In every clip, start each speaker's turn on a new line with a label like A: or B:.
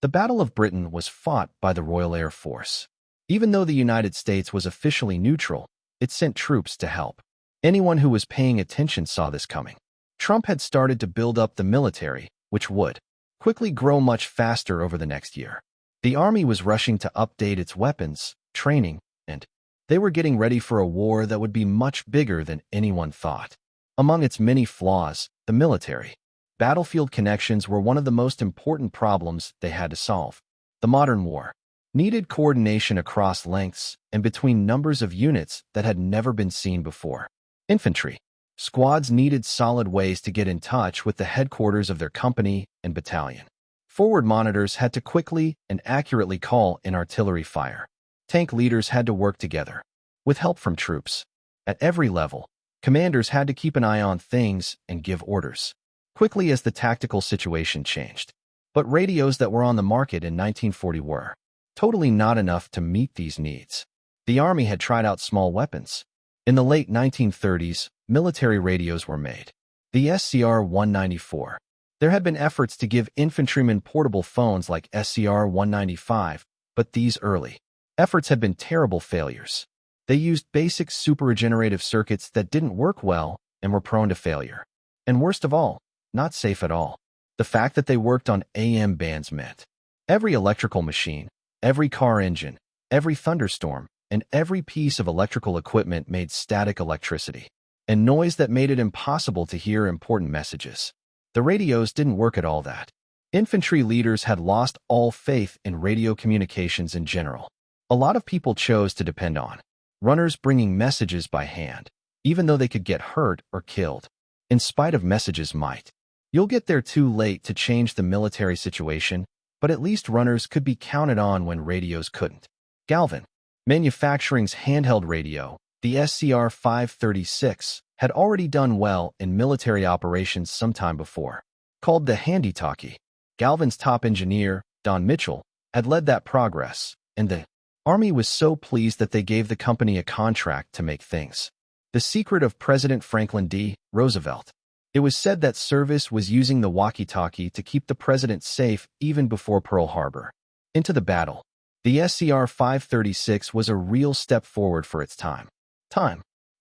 A: The Battle of Britain was fought by the Royal Air Force. Even though the United States was officially neutral, it sent troops to help. Anyone who was paying attention saw this coming. Trump had started to build up the military, which would quickly grow much faster over the next year. The army was rushing to update its weapons, training, and they were getting ready for a war that would be much bigger than anyone thought. Among its many flaws, the military battlefield connections were one of the most important problems they had to solve. The modern war needed coordination across lengths and between numbers of units that had never been seen before. Infantry squads needed solid ways to get in touch with the headquarters of their company and battalion. Forward monitors had to quickly and accurately call in artillery fire. Tank leaders had to work together, with help from troops. At every level, commanders had to keep an eye on things and give orders quickly as the tactical situation changed. But radios that were on the market in 1940 were totally not enough to meet these needs. The Army had tried out small weapons. In the late 1930s, military radios were made. The SCR-194. There had been efforts to give infantrymen portable phones like SCR-195, but these early efforts had been terrible failures. They used basic superregenerative circuits that didn't work well and were prone to failure. And worst of all, not safe at all. The fact that they worked on AM bands meant every electrical machine, every car engine, every thunderstorm, and every piece of electrical equipment made static electricity and noise that made it impossible to hear important messages. The radios didn't work at all that. Infantry leaders had lost all faith in radio communications in general. A lot of people chose to depend on runners bringing messages by hand, even though they could get hurt or killed, in spite of messages might. You'll get there too late to change the military situation, but at least runners could be counted on when radios couldn't. Galvin Manufacturing's handheld radio, the SCR-536, had already done well in military operations sometime before. Called the handy-talkie, Galvin's top engineer, Don Mitchell, had led that progress, and the Army was so pleased that they gave the company a contract to make things. The secret of President Franklin D. Roosevelt. It was said that service was using the walkie-talkie to keep the president safe even before Pearl Harbor. Into the battle. The SCR-536 was a real step forward for its time.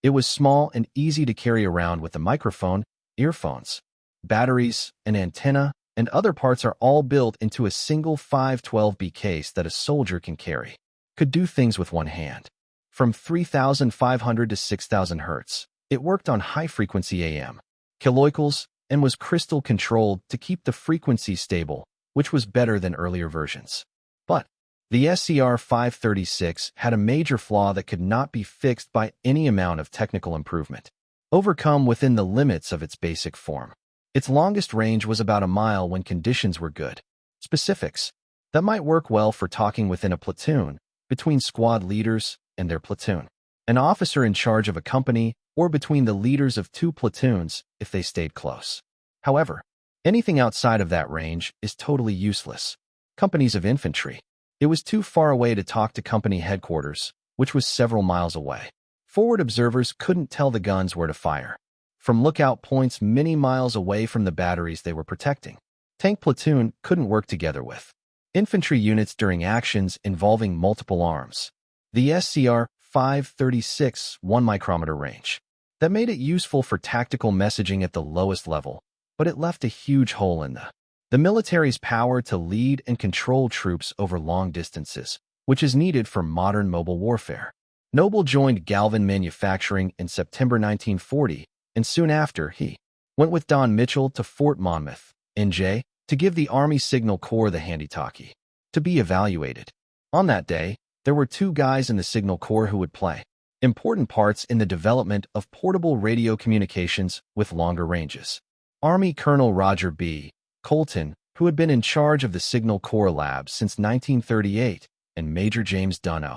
A: It was small and easy to carry around with a microphone, earphones, batteries, an antenna, and other parts are all built into a single 512B case that a soldier can carry. Could do things with one hand. From 3,500 to 6,000 Hz, it worked on high-frequency AM kilocycles and was crystal controlled to keep the frequency stable, which was better than earlier versions. But the SCR-536 had a major flaw that could not be fixed by any amount of technical improvement, overcome within the limits of its basic form. Its longest range was about a mile when conditions were good. Specifics that might work well for talking within a platoon, between squad leaders and their platoon, an officer in charge of a company, or between the leaders of two platoons if they stayed close. However, anything outside of that range is totally useless. Companies of infantry. It was too far away to talk to company headquarters, which was several miles away. Forward observers couldn't tell the guns where to fire, from lookout points many miles away from the batteries they were protecting. Tank platoon couldn't work together with infantry units during actions involving multiple arms. The SCR-536 1 micrometer range. That made it useful for tactical messaging at the lowest level, but it left a huge hole in the military's power to lead and control troops over long distances, which is needed for modern mobile warfare. Noble joined Galvin Manufacturing in September 1940, and soon after, he went with Don Mitchell to Fort Monmouth, NJ, to give the Army Signal Corps the handy-talkie to be evaluated. On that day, there were two guys in the Signal Corps who would play important parts in the development of portable radio communications with longer ranges. Army Colonel Roger B. Colton, who had been in charge of the Signal Corps Lab since 1938, and Major James Dunn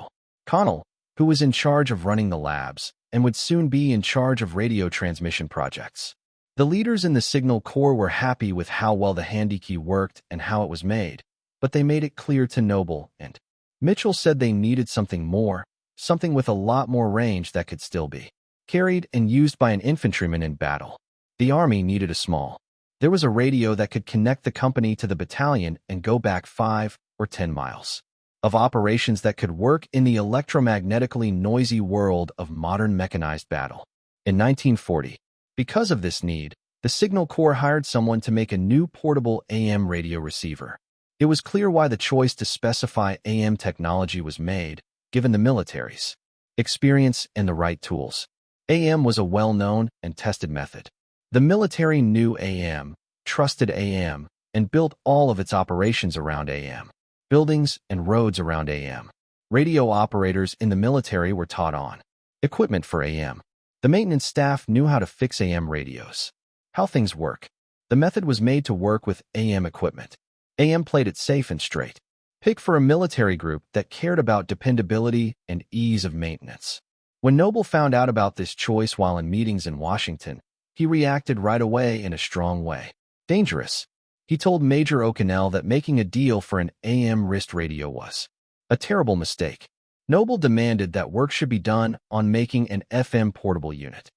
A: Connell, who was in charge of running the labs and would soon be in charge of radio transmission projects. The leaders in the Signal Corps were happy with how well the handy-key worked and how it was made, but they made it clear to Noble and Mitchell said they needed something more, something with a lot more range that could still be carried and used by an infantryman in battle. The Army needed a small There was a radio that could connect the company to the battalion and go back 5 or 10 miles. Of operations that could work in the electromagnetically noisy world of modern mechanized battle. In 1940, because of this need, the Signal Corps hired someone to make a new portable AM radio receiver. It was clear why the choice to specify AM technology was made, given the military's experience and the right tools. AM was a well-known and tested method. The military knew AM, trusted AM, and built all of its operations around AM. Buildings and roads around AM. Radio operators in the military were taught on equipment for AM. The maintenance staff knew how to fix AM radios. How things work. The method was made to work with AM equipment. AM played it safe and straight. Pick for a military group that cared about dependability and ease of maintenance. When Noble found out about this choice while in meetings in Washington, he reacted right away in a strong way. Dangerous. He told Major O'Connell that making a deal for an AM wrist radio was a terrible mistake. Noble demanded that work should be done on making an FM portable unit.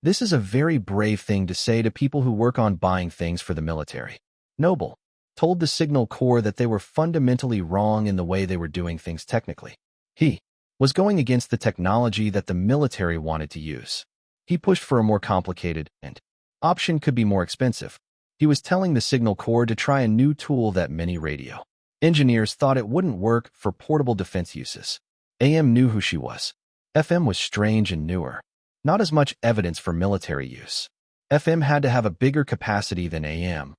A: This is a very brave thing to say to people who work on buying things for the military. Noble told the Signal Corps that they were fundamentally wrong in the way they were doing things technically. He was going against the technology that the military wanted to use. He pushed for a more complicated and option could be more expensive. He was telling the Signal Corps to try a new tool that many radio engineers thought it wouldn't work for portable defense uses. AM knew who she was. FM was strange and newer. Not as much evidence for military use. FM had to have a bigger capacity than AM,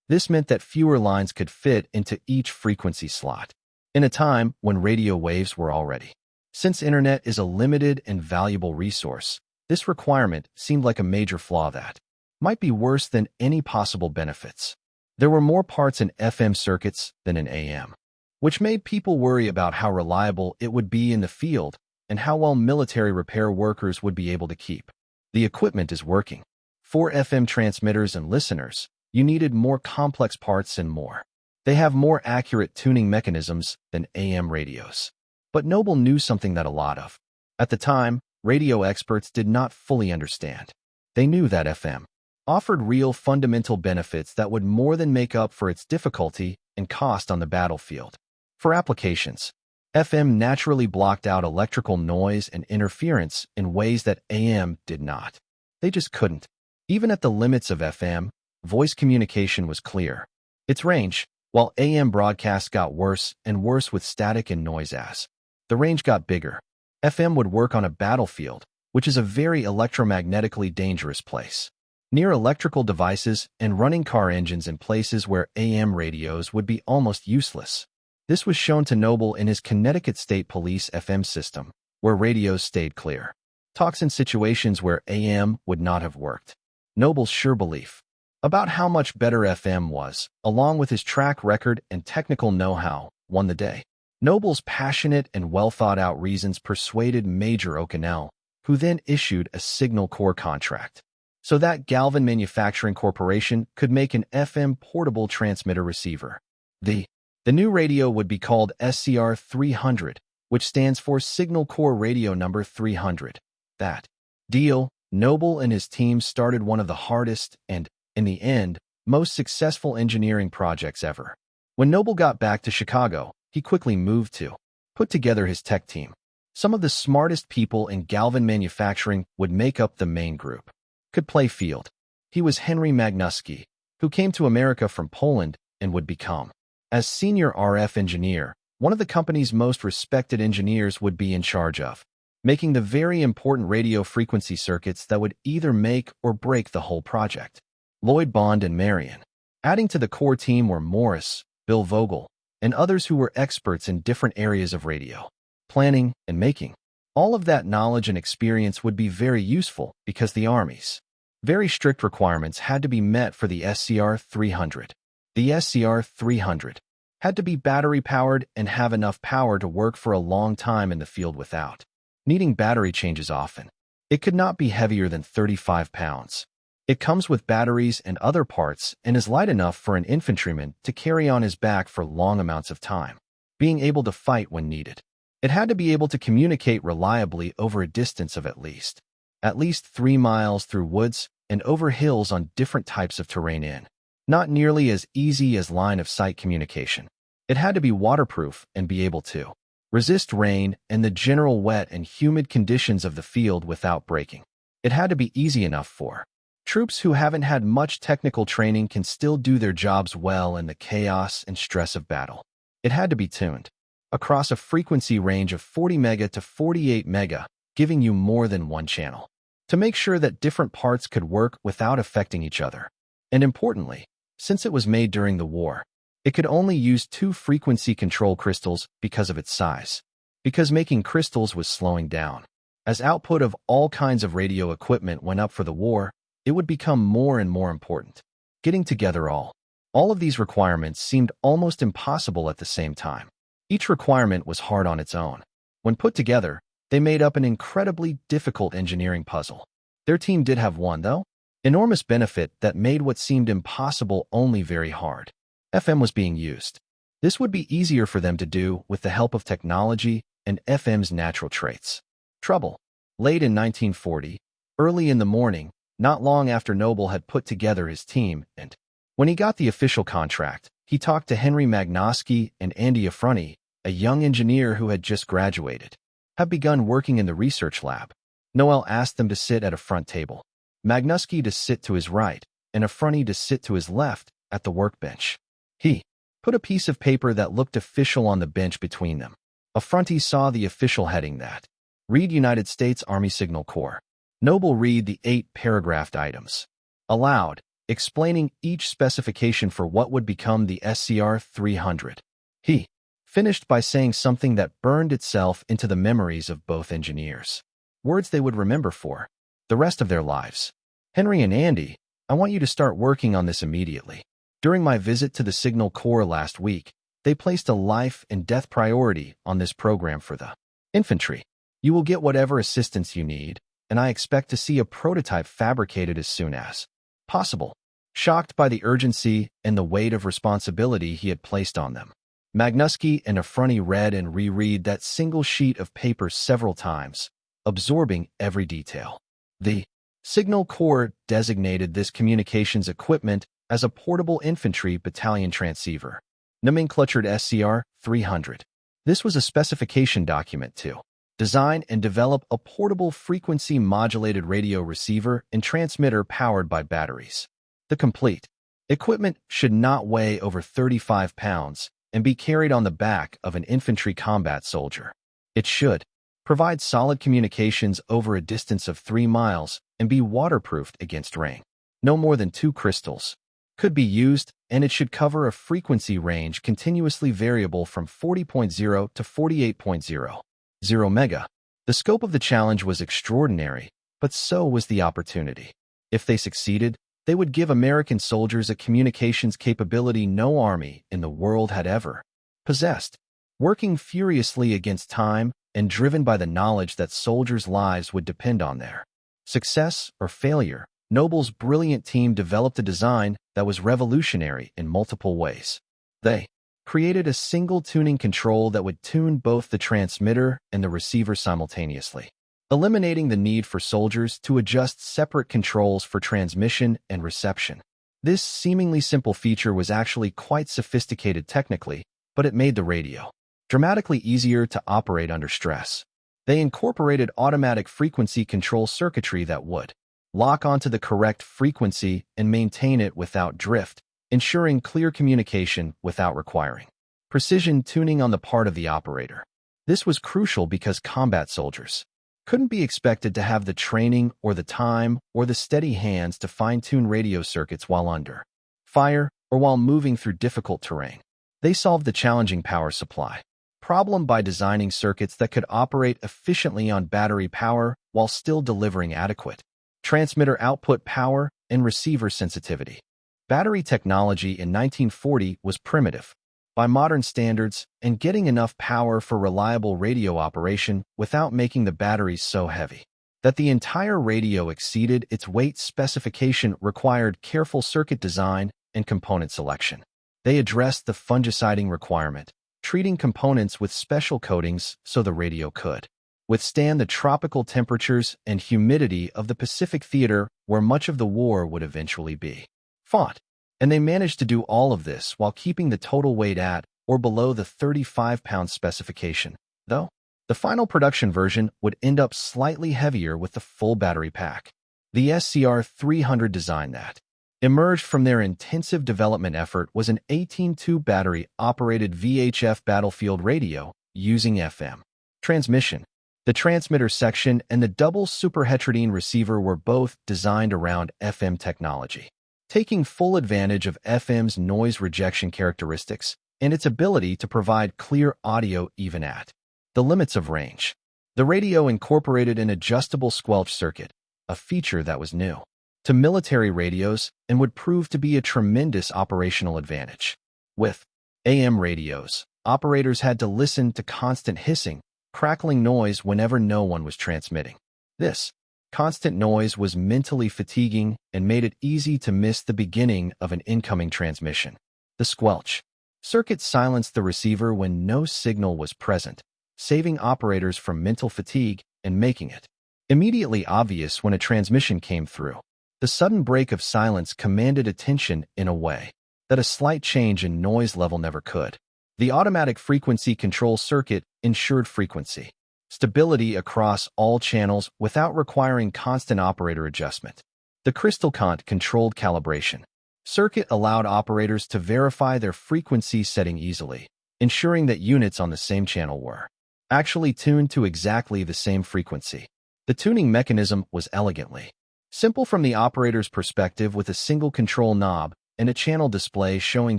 A: this meant that fewer lines could fit into each frequency slot. In a time when radio waves were already. Since internet is a limited and valuable resource, this requirement seemed like a major flaw that might be worse than any possible benefits. There were more parts in FM circuits than in AM, which made people worry about how reliable it would be in the field and how well military repair workers would be able to keep. The equipment is working. For FM transmitters and listeners, you needed more complex parts and more. They have more accurate tuning mechanisms than AM radios. But Noble knew something that a lot of, at the time, radio experts did not fully understand. They knew that FM offered real fundamental benefits that would more than make up for its difficulty and cost on the battlefield. For applications, FM naturally blocked out electrical noise and interference in ways that AM did not. They just couldn't. Even at the limits of FM, voice communication was clear. Its range, while AM broadcasts got worse and worse with static and noise as the range got bigger. FM would work on a battlefield, which is a very electromagnetically dangerous place. Near electrical devices and running car engines in places where AM radios would be almost useless. This was shown to Noble in his Connecticut State Police FM system, where radios stayed clear. Talks in situations where AM would not have worked. Noble's sure belief about how much better FM was, along with his track record and technical know-how, won the day. Noble's passionate and well-thought-out reasons persuaded Major O'Connell, who then issued a Signal Corps contract, so that Galvin Manufacturing Corporation could make an FM portable transmitter receiver. The new radio would be called SCR-300, which stands for Signal Corps Radio Number 300. That deal, Noble and his team started one of the hardest and, in the end, most successful engineering projects ever. When Noble got back to Chicago, he quickly moved to put together his tech team. Some of the smartest people in Galvin Manufacturing would make up the main group. Could play field. He was Henry Magnuski, who came to America from Poland and would become, as senior RF engineer, one of the company's most respected engineers would be in charge of making the very important radio frequency circuits that would either make or break the whole project. Lloyd Bond and Marion. Adding to the core team were Morris, Bill Vogel, and others who were experts in different areas of radio planning and making. All of that knowledge and experience would be very useful because the Army's very strict requirements had to be met for the SCR-300. The SCR-300 had to be battery-powered and have enough power to work for a long time in the field without needing battery changes often. It could not be heavier than 35 pounds. It comes with batteries and other parts and is light enough for an infantryman to carry on his back for long amounts of time, being able to fight when needed. It had to be able to communicate reliably over a distance of at least 3 miles through woods, and over hills on different types of terrain not nearly as easy as line-of-sight communication. It had to be waterproof and be able to resist rain and the general wet and humid conditions of the field without breaking. It had to be easy enough for troops who haven't had much technical training can still do their jobs well in the chaos and stress of battle. It had to be tuned across a frequency range of 40 mega to 48 mega, giving you more than one channel, to make sure that different parts could work without affecting each other. And importantly, since it was made during the war, it could only use 2 frequency control crystals because of its size, because making crystals was slowing down. As output of all kinds of radio equipment went up for the war, it would become more and more important. Getting together all of these requirements seemed almost impossible at the same time. Each requirement was hard on its own. When put together, they made up an incredibly difficult engineering puzzle. Their team did have one, though, enormous benefit that made what seemed impossible only very hard. FM was being used. This would be easier for them to do with the help of technology and FM's natural traits. Trouble. Late in 1940, early in the morning, not long after Noble had put together his team, and when he got the official contract, he talked to Henry Magnosky and Andy Affronti, a young engineer who had just graduated, had begun working in the research lab. Noel asked them to sit at a front table, Magnosky to sit to his right, and Affronti to sit to his left at the workbench. He put a piece of paper that looked official on the bench between them. Affronti saw the official heading that read United States Army Signal Corps. Noble read the 8 paragraphed items aloud, explaining each specification for what would become the SCR-300. He finished by saying something that burned itself into the memories of both engineers. Words they would remember for the rest of their lives. Henry and Andy, I want you to start working on this immediately. During my visit to the Signal Corps last week, they placed a life and death priority on this program for the infantry. You will get whatever assistance you need, and I expect to see a prototype fabricated as soon as possible. Shocked by the urgency and the weight of responsibility he had placed on them, Magnosky and Affronti read and reread that single sheet of paper several times, absorbing every detail. The Signal Corps designated this communications equipment as a portable infantry battalion transceiver, nomenclatured SCR-300. This was a specification document to design and develop a portable frequency-modulated radio receiver and transmitter powered by batteries. The complete equipment should not weigh over 35 pounds and be carried on the back of an infantry combat soldier. It should provide solid communications over a distance of 3 miles and be waterproofed against rain. No more than 2 crystals could be used, and it should cover a frequency range continuously variable from 40.0 to 48.0 mega. The scope of the challenge was extraordinary, but so was the opportunity. If they succeeded, they would give American soldiers a communications capability no army in the world had ever possessed. Working furiously against time and driven by the knowledge that soldiers' lives would depend on their success or failure, Noble's brilliant team developed a design that was revolutionary in multiple ways. They created a single tuning control that would tune both the transmitter and the receiver simultaneously, eliminating the need for soldiers to adjust separate controls for transmission and reception. This seemingly simple feature was actually quite sophisticated technically, but it made the radio dramatically easier to operate under stress. They incorporated automatic frequency control circuitry that would lock onto the correct frequency and maintain it without drift, ensuring clear communication without requiring precision tuning on the part of the operator. This was crucial because combat soldiers couldn't be expected to have the training or the time or the steady hands to fine-tune radio circuits while under fire or while moving through difficult terrain. They solved the challenging power supply problem by designing circuits that could operate efficiently on battery power while still delivering adequate transmitter output power and receiver sensitivity. Battery technology in 1940 was primitive by modern standards and getting enough power for reliable radio operation without making the batteries so heavy that the entire radio exceeded its weight specification required careful circuit design and component selection. They addressed the fungiciding requirement, treating components with special coatings so the radio could withstand the tropical temperatures and humidity of the Pacific Theater where much of the war would eventually be fought. And they managed to do all of this while keeping the total weight at or below the 35-pound specification, though the final production version would end up slightly heavier with the full battery pack. The SCR-300 design that emerged from their intensive development effort was an 18-tube battery-operated VHF battlefield radio using FM transmission. The transmitter section and the double superheterodyne receiver were both designed around FM technology, taking full advantage of FM's noise rejection characteristics and its ability to provide clear audio even at the limits of range. The radio incorporated an adjustable squelch circuit, a feature that was new to military radios and would prove to be a tremendous operational advantage. With AM radios, operators had to listen to constant hissing, crackling noise whenever no one was transmitting. This constant noise was mentally fatiguing and made it easy to miss the beginning of an incoming transmission. The squelch circuit silenced the receiver when no signal was present, saving operators from mental fatigue and making it immediately obvious when a transmission came through. The sudden break of silence commanded attention in a way that a slight change in noise level never could. The automatic frequency control circuit ensured frequency stability across all channels without requiring constant operator adjustment. The crystal controlled calibration circuit allowed operators to verify their frequency setting easily, ensuring that units on the same channel were actually tuned to exactly the same frequency. The tuning mechanism was elegantly simple from the operator's perspective, with a single control knob and a channel display showing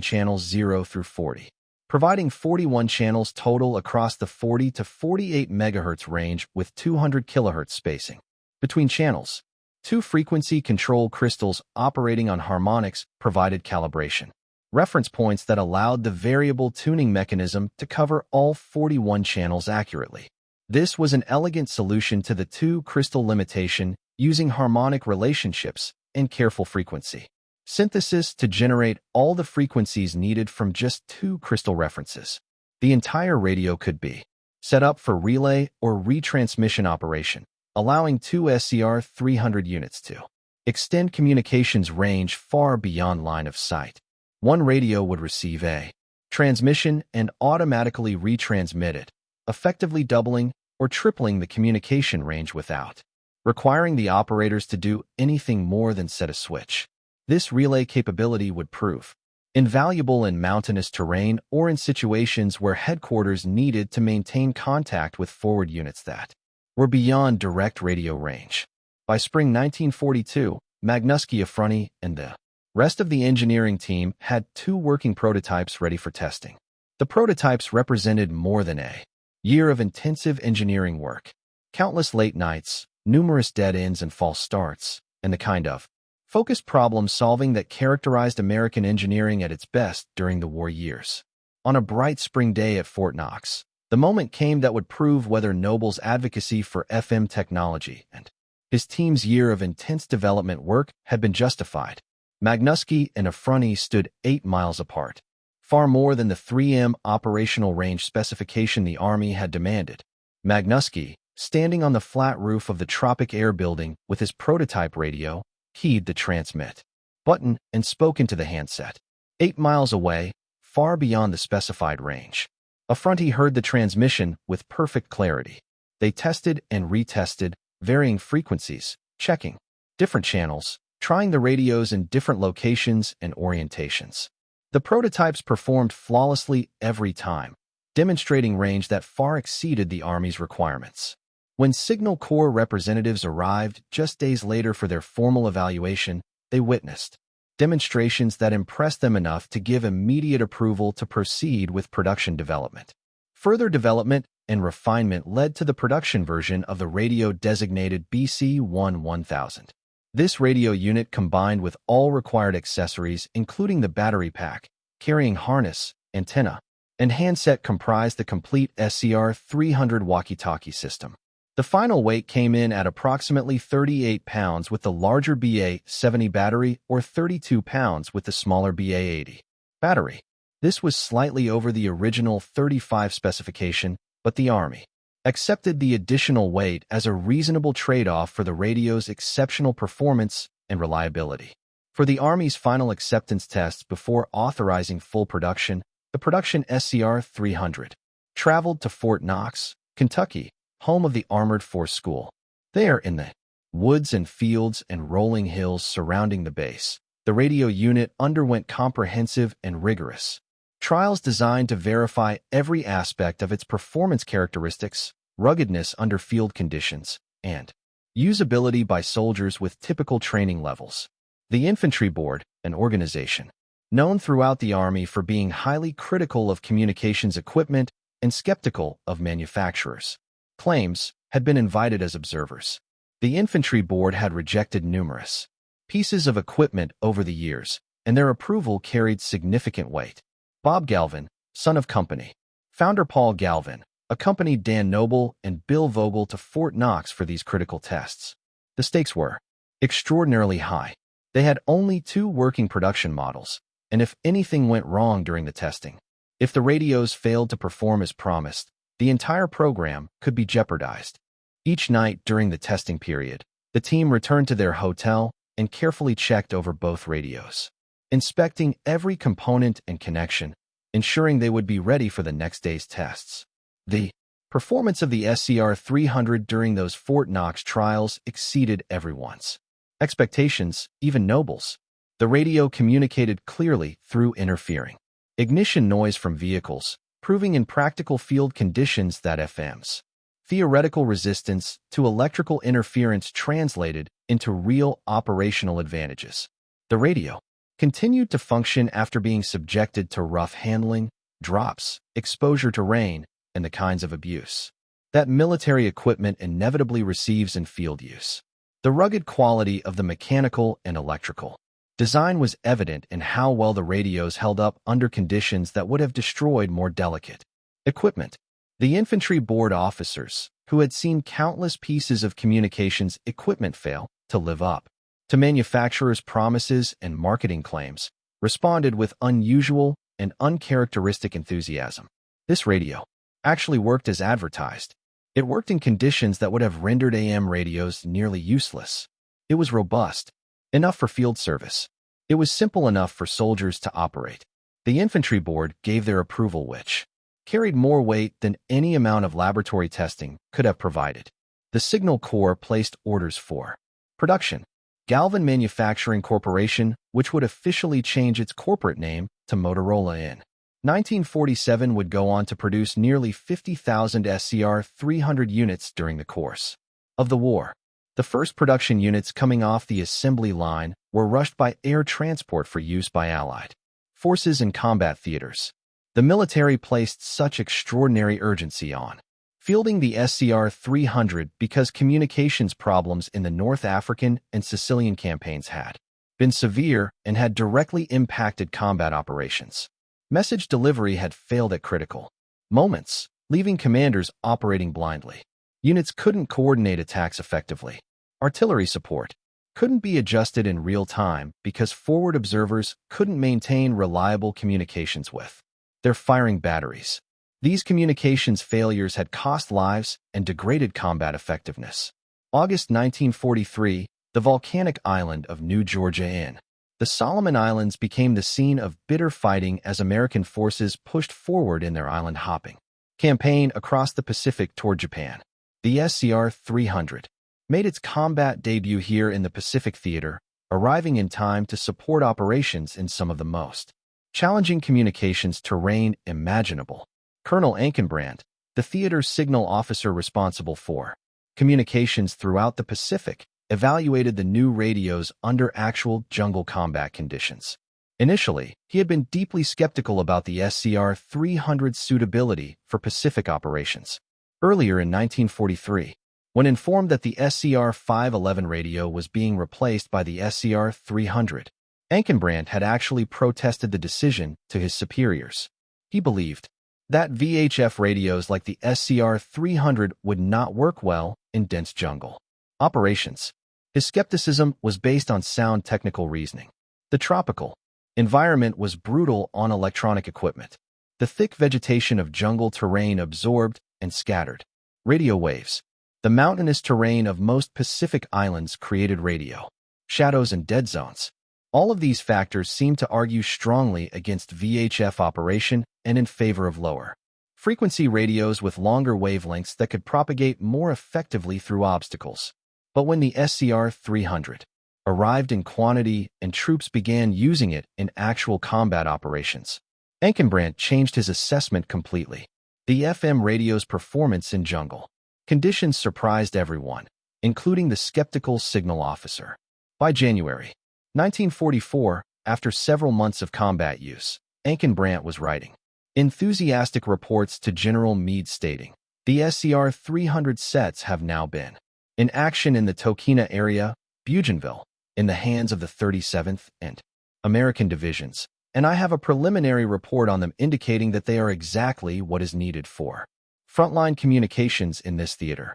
A: channels 0 through 40. Providing 41 channels total across the 40 to 48 MHz range with 200 kHz spacing between channels. Two frequency control crystals operating on harmonics provided calibration reference points that allowed the variable tuning mechanism to cover all 41 channels accurately. This was an elegant solution to the two crystal limitation, using harmonic relationships and careful frequency synthesis to generate all the frequencies needed from just two crystal references. The entire radio could be set up for relay or retransmission operation, allowing two SCR-300 units to extend communications range far beyond line of sight. One radio would receive a transmission and automatically retransmit it, effectively doubling or tripling the communication range without requiring the operators to do anything more than set a switch. This relay capability would prove invaluable in mountainous terrain or in situations where headquarters needed to maintain contact with forward units that were beyond direct radio range. By spring 1942, Magnuski, Affronti, and the rest of the engineering team had two working prototypes ready for testing. The prototypes represented more than a year of intensive engineering work, countless late nights, numerous dead ends and false starts, and the kind of focused problem-solving that characterized American engineering at its best during the war years. On a bright spring day at Fort Knox, the moment came that would prove whether Noble's advocacy for FM technology and his team's year of intense development work had been justified. Magnuski and Affronti stood 8 miles apart, far more than the 3M operational range specification the Army had demanded. Magnuski, standing on the flat roof of the Tropic Air Building with his prototype radio, keyed the transmit button and spoke into the handset. 8 miles away, far beyond the specified range, Affronti heard the transmission with perfect clarity. They tested and retested varying frequencies, checking different channels, trying the radios in different locations and orientations. The prototypes performed flawlessly every time, demonstrating range that far exceeded the Army's requirements. When Signal Corps representatives arrived just days later for their formal evaluation, they witnessed demonstrations that impressed them enough to give immediate approval to proceed with production development. Further development and refinement led to the production version of the radio designated BC-1-1000. This radio unit, combined with all required accessories including the battery pack, carrying harness, antenna, and handset, comprised the complete SCR-300 Walkie-Talkie system. The final weight came in at approximately 38 pounds with the larger BA-70 battery or 32 pounds with the smaller BA-80 battery. This was slightly over the original 35 specification, but the Army accepted the additional weight as a reasonable trade-off for the radio's exceptional performance and reliability. For the Army's final acceptance tests before authorizing full production, the production SCR-300 traveled to Fort Knox, Kentucky, home of the Armored Force School. There, in the woods and fields and rolling hills surrounding the base, the radio unit underwent comprehensive and rigorous trials designed to verify every aspect of its performance characteristics, ruggedness under field conditions, and usability by soldiers with typical training levels. The Infantry Board, an organization known throughout the Army for being highly critical of communications equipment and skeptical of manufacturers' claims, had been invited as observers. The Infantry Board had rejected numerous pieces of equipment over the years, and their approval carried significant weight. Bob Galvin, son of company founder Paul Galvin, accompanied Dan Noble and Bill Vogel to Fort Knox for these critical tests. The stakes were extraordinarily high. They had only 2 working production models, and if anything went wrong during the testing, if the radios failed to perform as promised, the entire program could be jeopardized. Each night during the testing period, the team returned to their hotel and carefully checked over both radios, inspecting every component and connection, ensuring they would be ready for the next day's tests. The performance of the SCR-300 during those Fort Knox trials exceeded everyone's expectations, even Noble's. The radio communicated clearly through interfering ignition noise from vehicles, proving in practical field conditions that FM's theoretical resistance to electrical interference translated into real operational advantages. The radio continued to function after being subjected to rough handling, drops, exposure to rain, and the kinds of abuse that military equipment inevitably receives in field use. The rugged quality of the mechanical and electrical design was evident in how well the radios held up under conditions that would have destroyed more delicate equipment. The Infantry Board officers, who had seen countless pieces of communications equipment fail to live up to manufacturers' promises and marketing claims, responded with unusual and uncharacteristic enthusiasm. This radio actually worked as advertised. It worked in conditions that would have rendered AM radios nearly useless. It was robust, enough for field service. It was simple enough for soldiers to operate. The Infantry Board gave their approval, which carried more weight than any amount of laboratory testing could have provided. The Signal Corps placed orders for production. Galvin Manufacturing Corporation, which would officially change its corporate name to Motorola in 1947, would go on to produce nearly 50,000 SCR-300 units during the course of the war. The first production units coming off the assembly line were rushed by air transport for use by Allied forces in combat theaters. The military placed such extraordinary urgency on fielding the SCR-300 because communications problems in the North African and Sicilian campaigns had been severe and had directly impacted combat operations. Message delivery had failed at critical moments, leaving commanders operating blindly. Units couldn't coordinate attacks effectively. Artillery support couldn't be adjusted in real time because forward observers couldn't maintain reliable communications with their firing batteries. These communications failures had cost lives and degraded combat effectiveness. August 1943, the volcanic island of New Georgia in the Solomon Islands became the scene of bitter fighting as American forces pushed forward in their island-hopping campaign across the Pacific toward Japan. The SCR-300 made its combat debut here in the Pacific Theater, arriving in time to support operations in some of the most challenging communications terrain imaginable. Colonel Ankenbrand, the theater's signal officer responsible for communications throughout the Pacific, evaluated the new radios under actual jungle combat conditions. Initially, he had been deeply skeptical about the SCR-300's suitability for Pacific operations. Earlier in 1943, when informed that the SCR-511 radio was being replaced by the SCR-300, Ankenbrand had actually protested the decision to his superiors. He believed that VHF radios like the SCR-300 would not work well in dense jungle operations. His skepticism was based on sound technical reasoning. The tropical environment was brutal on electronic equipment. The thick vegetation of jungle terrain absorbed and scattered Radio waves. The mountainous terrain of most Pacific islands created radio shadows and dead zones. All of these factors seem to argue strongly against VHF operation and in favor of lower frequency radios with longer wavelengths that could propagate more effectively through obstacles. But when the SCR-300 arrived in quantity and troops began using it in actual combat operations, Enckenbrand changed his assessment completely. The FM radio's performance in jungle conditions surprised everyone, including the skeptical signal officer. By January 1944, after several months of combat use, Enckenbrand was writing enthusiastic reports to General Meade stating, "The SCR-300 sets have now been in action in the Tokena area, Bougainville, in the hands of the 37th and American Divisions, and I have a preliminary report on them indicating that they are exactly what is needed for frontline communications in this theater."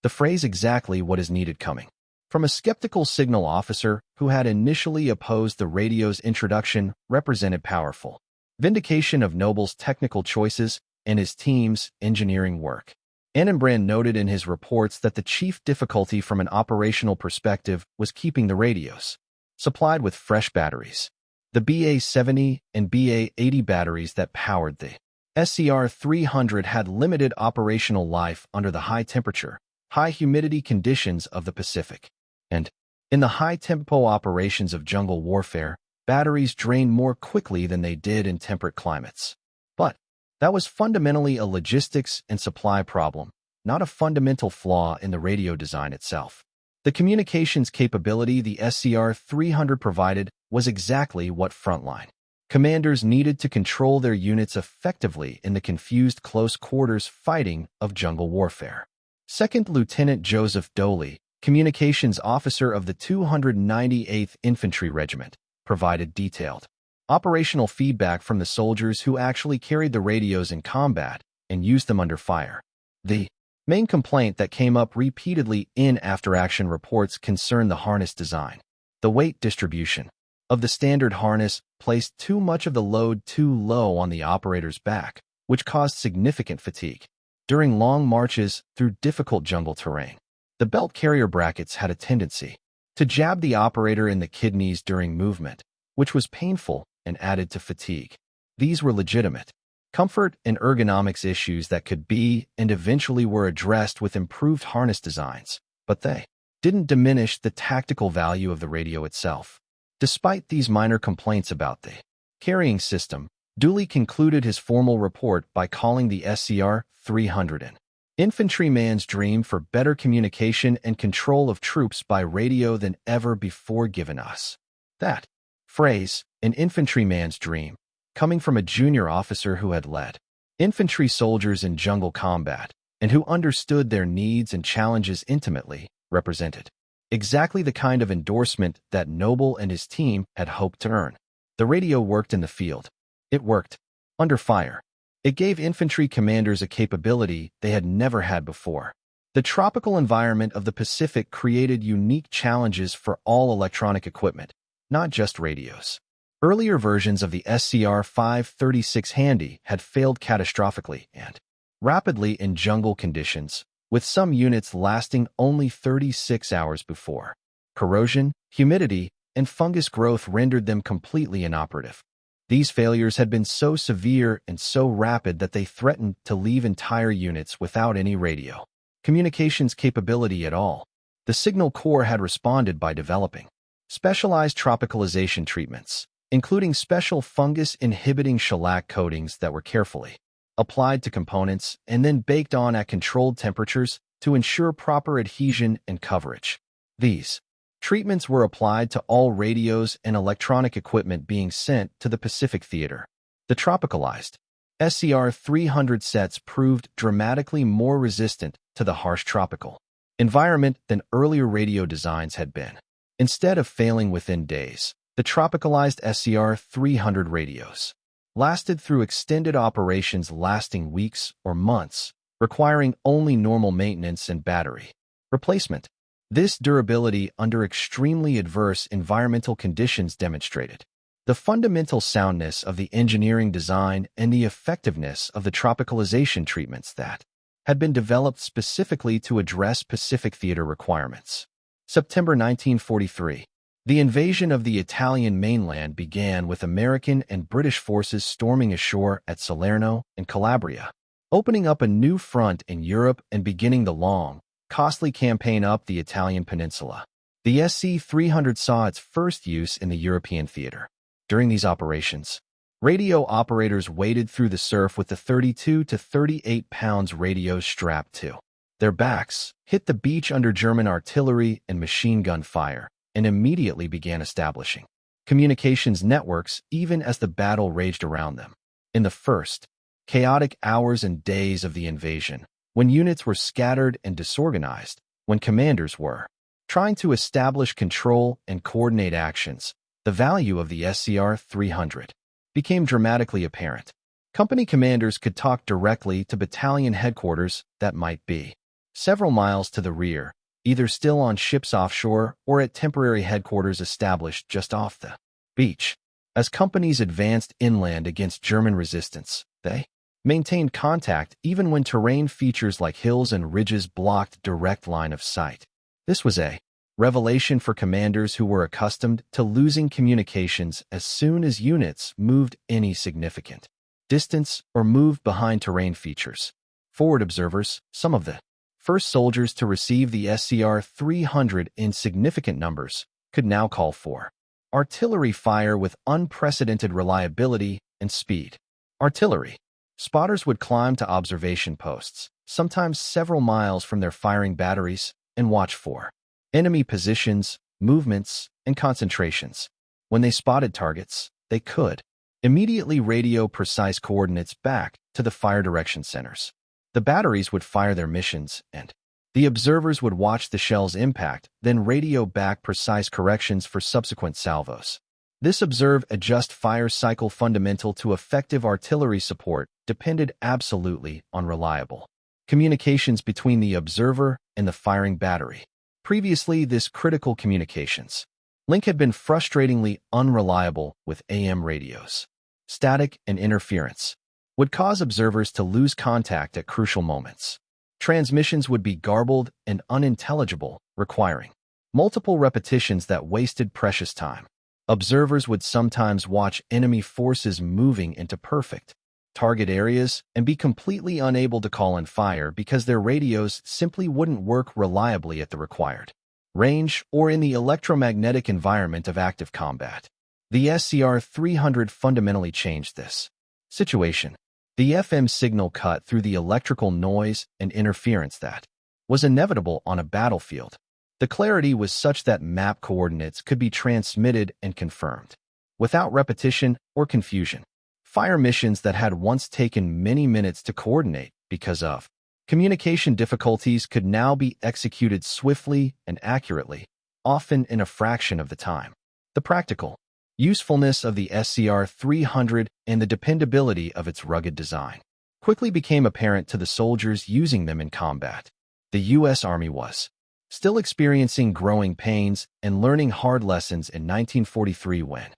A: The phrase "exactly what is needed" coming from a skeptical signal officer who had initially opposed the radio's introduction represented powerful vindication of Noble's technical choices and his team's engineering work. Enckenbrand noted in his reports that the chief difficulty from an operational perspective was keeping the radios supplied with fresh batteries. The BA-70 and BA-80 batteries that powered the SCR-300 had limited operational life under the high-temperature, high-humidity conditions of the Pacific. And in the high-tempo operations of jungle warfare, batteries drained more quickly than they did in temperate climates. But that was fundamentally a logistics and supply problem, not a fundamental flaw in the radio design itself. The communications capability the SCR-300 provided was exactly what frontline commanders needed to control their units effectively in the confused close-quarters fighting of jungle warfare. Second Lieutenant Joseph Doley, communications officer of the 298th Infantry Regiment, provided detailed operational feedback from the soldiers who actually carried the radios in combat and used them under fire. The main complaint that came up repeatedly in after-action reports concerned the harness design. The weight distribution of the standard harness placed too much of the load too low on the operator's back, which caused significant fatigue. During long marches through difficult jungle terrain, the belt carrier brackets had a tendency to jab the operator in the kidneys during movement, which was painful and added to fatigue. These were legitimate comfort and ergonomics issues that could be and eventually were addressed with improved harness designs, but they didn't diminish the tactical value of the radio itself. Despite these minor complaints about the carrying system, Dooley concluded his formal report by calling the SCR-300 an infantryman's dream for better communication and control of troops by radio than ever before given us. That phrase, an infantryman's dream, coming from a junior officer who had led infantry soldiers in jungle combat and who understood their needs and challenges intimately, represented exactly the kind of endorsement that Noble and his team had hoped to earn. The radio worked in the field. It worked under fire. It gave infantry commanders a capability they had never had before. The tropical environment of the Pacific created unique challenges for all electronic equipment, not just radios. Earlier versions of the SCR-536 Handy had failed catastrophically and rapidly in jungle conditions, with some units lasting only 36 hours before corrosion, humidity, and fungus growth rendered them completely inoperative. These failures had been so severe and so rapid that they threatened to leave entire units without any radio communications capability at all. The Signal Corps had responded by developing specialized tropicalization treatments, including special fungus-inhibiting shellac coatings that were carefully applied to components and then baked on at controlled temperatures to ensure proper adhesion and coverage. These treatments were applied to all radios and electronic equipment being sent to the Pacific Theater. The tropicalized SCR-300 sets proved dramatically more resistant to the harsh tropical environment than earlier radio designs had been. Instead of failing within days, the tropicalized SCR-300 radios lasted through extended operations lasting weeks or months, requiring only normal maintenance and battery replacement. This durability under extremely adverse environmental conditions demonstrated the fundamental soundness of the engineering design and the effectiveness of the tropicalization treatments that had been developed specifically to address Pacific theater requirements. September 1943. The invasion of the Italian mainland began with American and British forces storming ashore at Salerno in Calabria, opening up a new front in Europe and beginning the long, costly campaign up the Italian peninsula. The SC-300 saw its first use in the European theater. During these operations, radio operators waded through the surf with the 32 to 38 pounds radios strapped to their backs, hit the beach under German artillery and machine gun fire, and immediately began establishing communications networks even as the battle raged around them. In the first, chaotic hours and days of the invasion, when units were scattered and disorganized, when commanders were trying to establish control and coordinate actions, the value of the SCR-300 became dramatically apparent. Company commanders could talk directly to battalion headquarters that might be several miles to the rear, either still on ships offshore or at temporary headquarters established just off the beach. As companies advanced inland against German resistance, they maintained contact even when terrain features like hills and ridges blocked direct line of sight. This was a revelation for commanders who were accustomed to losing communications as soon as units moved any significant distance or moved behind terrain features. Forward observers, some of the first soldiers to receive the SCR-300 in significant numbers, could now call for artillery fire with unprecedented reliability and speed. Artillery spotters would climb to observation posts, sometimes several miles from their firing batteries, and watch for enemy positions, movements, and concentrations. When they spotted targets, they could immediately radio precise coordinates back to the fire direction centers. The batteries would fire their missions, and the observers would watch the shell's impact, then radio back precise corrections for subsequent salvos. This observe-adjust fire cycle fundamental to effective artillery support depended absolutely on reliable communications between the observer and the firing battery. Previously, this critical communications link had been frustratingly unreliable with AM radios. Static and interference would cause observers to lose contact at crucial moments. Transmissions would be garbled and unintelligible, requiring multiple repetitions that wasted precious time. Observers would sometimes watch enemy forces moving into perfect target areas and be completely unable to call in fire because their radios simply wouldn't work reliably at the required range or in the electromagnetic environment of active combat. The SCR-300 fundamentally changed this situation. The FM signal cut through the electrical noise and interference that was inevitable on a battlefield. The clarity was such that map coordinates could be transmitted and confirmed without repetition or confusion. Fire missions that had once taken many minutes to coordinate because of communication difficulties could now be executed swiftly and accurately, often in a fraction of the time. The practical usefulness of the SCR-300 and the dependability of its rugged design quickly became apparent to the soldiers using them in combat. The U.S. Army was still experiencing growing pains and learning hard lessons in 1943 when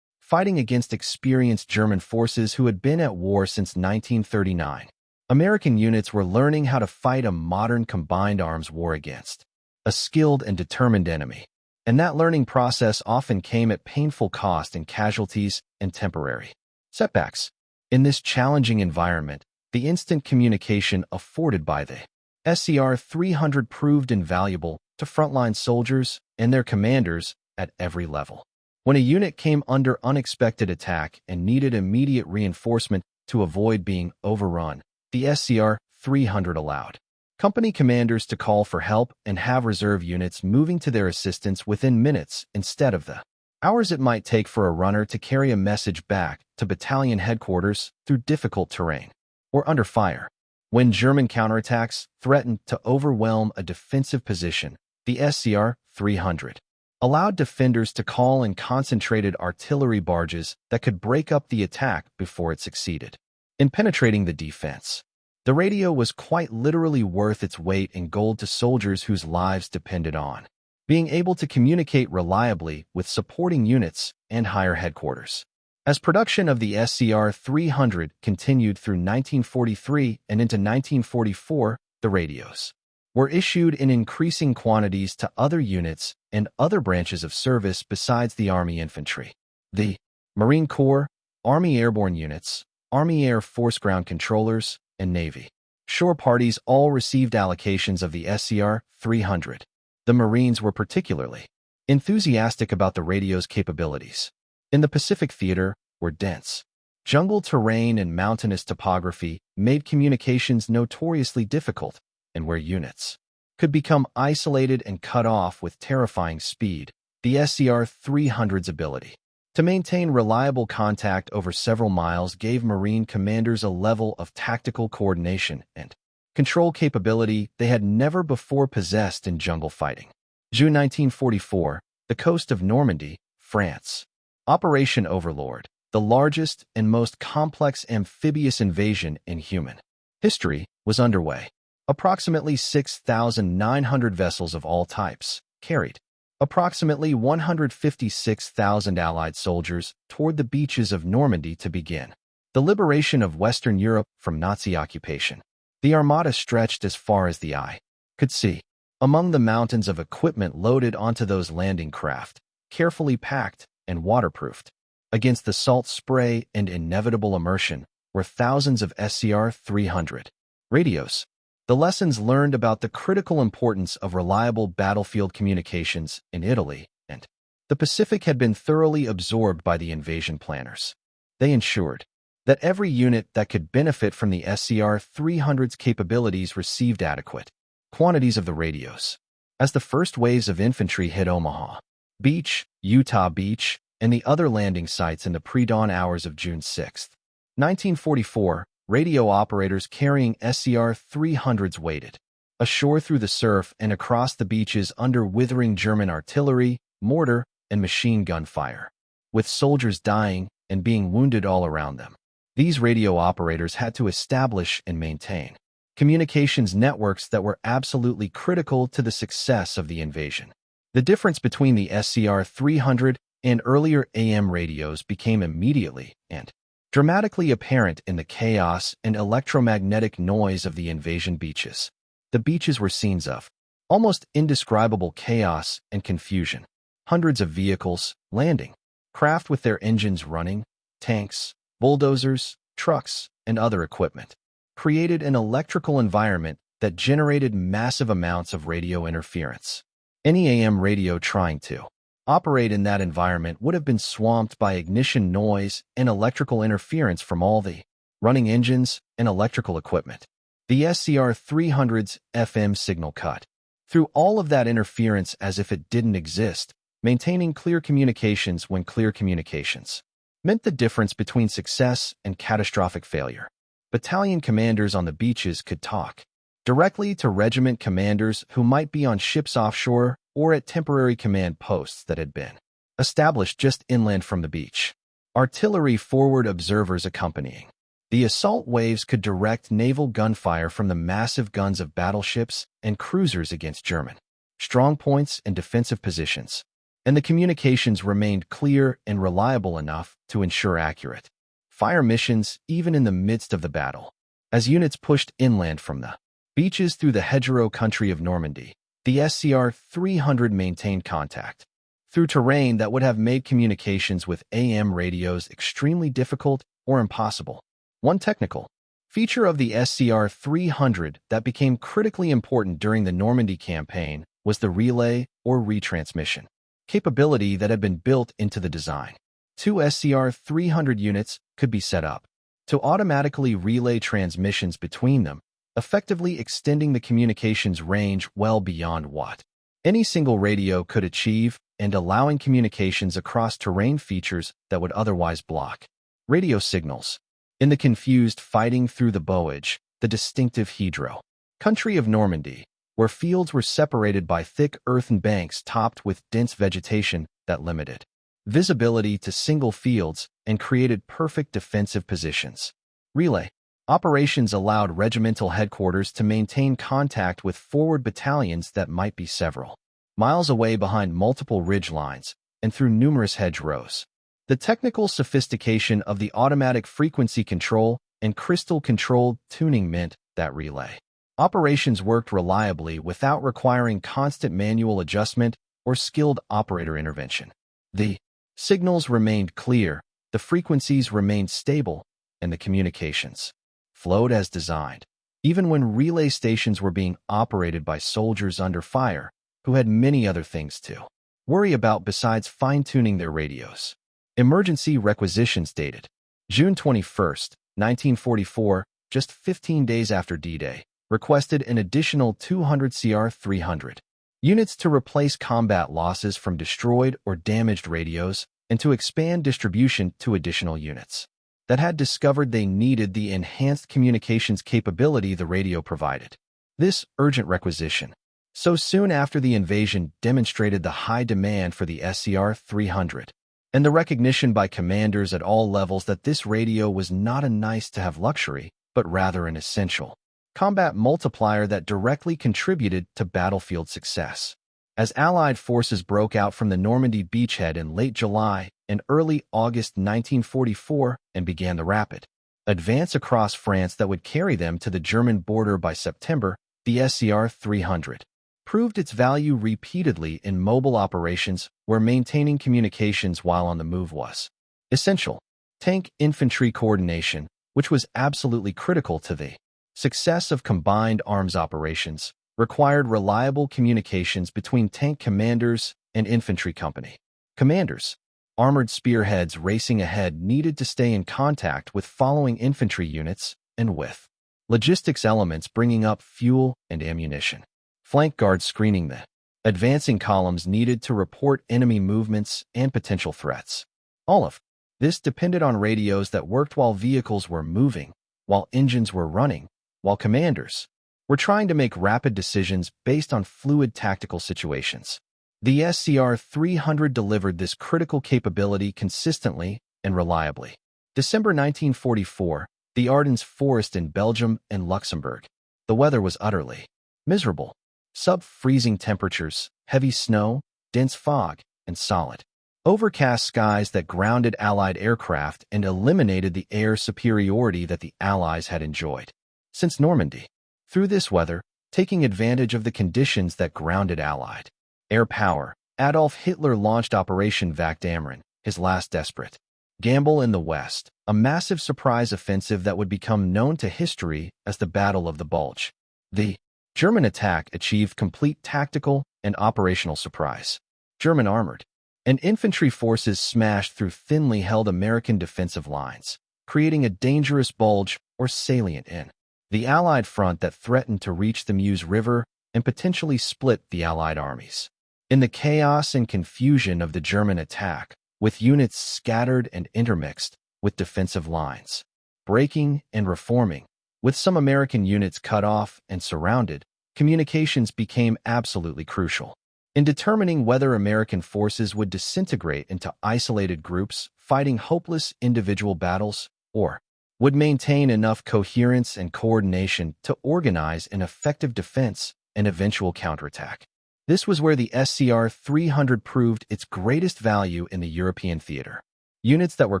A: fighting against experienced German forces who had been at war since 1939. American units were learning how to fight a modern combined arms war against a skilled and determined enemy. And that learning process often came at painful cost in casualties and temporary setbacks. In this challenging environment, the instant communication afforded by the SCR-300 proved invaluable to frontline soldiers and their commanders at every level. When a unit came under unexpected attack and needed immediate reinforcement to avoid being overrun, the SCR-300 allowed company commanders to call for help and have reserve units moving to their assistance within minutes instead of the hours it might take for a runner to carry a message back to battalion headquarters through difficult terrain or under fire. When German counterattacks threatened to overwhelm a defensive position, the SCR-300 allowed defenders to call in concentrated artillery barges that could break up the attack before it succeeded in penetrating the defense. The radio was quite literally worth its weight in gold to soldiers whose lives depended on being able to communicate reliably with supporting units and higher headquarters. As production of the SCR-300 continued through 1943 and into 1944, the radios, were issued in increasing quantities to other units and other branches of service besides the Army infantry. The Marine Corps, Army Airborne Units, Army Air Force Ground Controllers, and Navy shore parties all received allocations of the SCR-300. The Marines were particularly enthusiastic about the radio's capabilities. In the Pacific Theater, where dense jungle terrain and mountainous topography made communications notoriously difficult, and where units could become isolated and cut off with terrifying speed, the SCR-300's ability to maintain reliable contact over several miles gave Marine commanders a level of tactical coordination and control capability they had never before possessed in jungle fighting. June 1944, the coast of Normandy, France. Operation Overlord, the largest and most complex amphibious invasion in human history, was underway. Approximately 6,900 vessels of all types carried approximately 156,000 Allied soldiers toward the beaches of Normandy to begin the liberation of Western Europe from Nazi occupation. The armada stretched as far as the eye could see. Among the mountains of equipment loaded onto those landing craft, carefully packed and waterproofed against the salt spray and inevitable immersion, were thousands of SCR-300 radios. The lessons learned about the critical importance of reliable battlefield communications in Italy and the Pacific had been thoroughly absorbed by the invasion planners. They ensured that every unit that could benefit from the SCR-300's capabilities received adequate quantities of the radios. As the first waves of infantry hit Omaha Beach, Utah Beach, and the other landing sites in the pre-dawn hours of June 6, 1944, radio operators carrying SCR-300s waited ashore through the surf and across the beaches under withering German artillery, mortar, and machine gun fire, with soldiers dying and being wounded all around them. These radio operators had to establish and maintain communications networks that were absolutely critical to the success of the invasion. The difference between the SCR-300 and earlier AM radios became immediately and dramatically apparent in the chaos and electromagnetic noise of the invasion beaches. The beaches were scenes of almost indescribable chaos and confusion. Hundreds of vehicles landing, craft with their engines running, tanks, bulldozers, trucks, and other equipment created an electrical environment that generated massive amounts of radio interference. Any AM radio trying to operate in that environment would have been swamped by ignition noise and electrical interference from all the running engines and electrical equipment. The SCR-300's FM signal cut through all of that interference as if it didn't exist, maintaining clear communications when clear communications meant the difference between success and catastrophic failure. Battalion commanders on the beaches could talk directly to regiment commanders who might be on ships offshore or at temporary command posts that had been established just inland from the beach. Artillery forward observers accompanying the assault waves could direct naval gunfire from the massive guns of battleships and cruisers against German strong points and defensive positions, and the communications remained clear and reliable enough to ensure accurate fire missions even in the midst of the battle. As units pushed inland from the beaches through the hedgerow country of Normandy, the SCR-300 maintained contact through terrain that would have made communications with AM radios extremely difficult or impossible. One technical feature of the SCR-300 that became critically important during the Normandy campaign was the relay or retransmission capability that had been built into the design. 2 SCR-300 units could be set up to automatically relay transmissions between them, effectively extending the communications range well beyond what any single radio could achieve and allowing communications across terrain features that would otherwise block radio signals. In the confused fighting through the bowage, the distinctive hedgerow country of Normandy, where fields were separated by thick earthen banks topped with dense vegetation that limited visibility to single fields and created perfect defensive positions. Relay operations allowed regimental headquarters to maintain contact with forward battalions that might be several miles away behind multiple ridge lines and through numerous hedgerows. The technical sophistication of the automatic frequency control and crystal-controlled tuning meant that relay Operations worked reliably without requiring constant manual adjustment or skilled operator intervention. The signals remained clear, the frequencies remained stable, and the communications flowed as designed, even when relay stations were being operated by soldiers under fire who had many other things to worry about besides fine-tuning their radios. Emergency requisitions dated June 21, 1944, just 15 days after D-Day, requested an additional 200 SCR-300 units to replace combat losses from destroyed or damaged radios and to expand distribution to additional units that had discovered they needed the enhanced communications capability the radio provided. This urgent requisition, so soon after the invasion, demonstrated the high demand for the SCR-300 and the recognition by commanders at all levels that this radio was not a nice-to-have luxury, but rather an essential combat multiplier that directly contributed to battlefield success. As Allied forces broke out from the Normandy beachhead in late July and early August 1944 and began the rapid advance across France that would carry them to the German border by September, the SCR-300 proved its value repeatedly in mobile operations where maintaining communications while on the move was essential. Tank-infantry coordination, which was absolutely critical to the success of combined arms operations, required reliable communications between tank commanders and infantry company commanders. Armored spearheads racing ahead needed to stay in contact with following infantry units and with logistics elements bringing up fuel and ammunition. Flank guards screening the advancing columns needed to report enemy movements and potential threats. All of this depended on radios that worked while vehicles were moving, while engines were running, while commanders were trying to make rapid decisions based on fluid tactical situations. The SCR-300 delivered this critical capability consistently and reliably. December 1944, the Ardennes forest in Belgium and Luxembourg. The weather was utterly miserable. Sub-freezing temperatures, heavy snow, dense fog, and solid, overcast skies that grounded Allied aircraft and eliminated the air superiority that the Allies had enjoyed since Normandy. Through this weather, taking advantage of the conditions that grounded Allied air power, Adolf Hitler launched Operation Vacht-Amren, his last desperate gamble in the West, a massive surprise offensive that would become known to history as the Battle of the Bulge. The German attack achieved complete tactical and operational surprise. German armored and infantry forces smashed through thinly held American defensive lines, creating a dangerous bulge or salient in the Allied front that threatened to reach the Meuse River and potentially split the Allied armies. In the chaos and confusion of the German attack, with units scattered and intermixed, with defensive lines breaking and reforming, with some American units cut off and surrounded, communications became absolutely crucial. In determining whether American forces would disintegrate into isolated groups fighting hopeless individual battles or would maintain enough coherence and coordination to organize an effective defense and eventual counterattack. This was where the SCR-300 proved its greatest value in the European theater. Units that were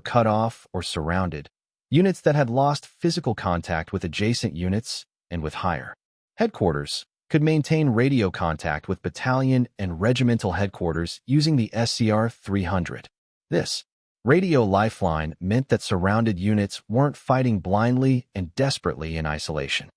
A: cut off or surrounded, units that had lost physical contact with adjacent units and with higher headquarters, could maintain radio contact with battalion and regimental headquarters using the SCR-300. This radio lifeline meant that surrounded units weren't fighting blindly and desperately in isolation.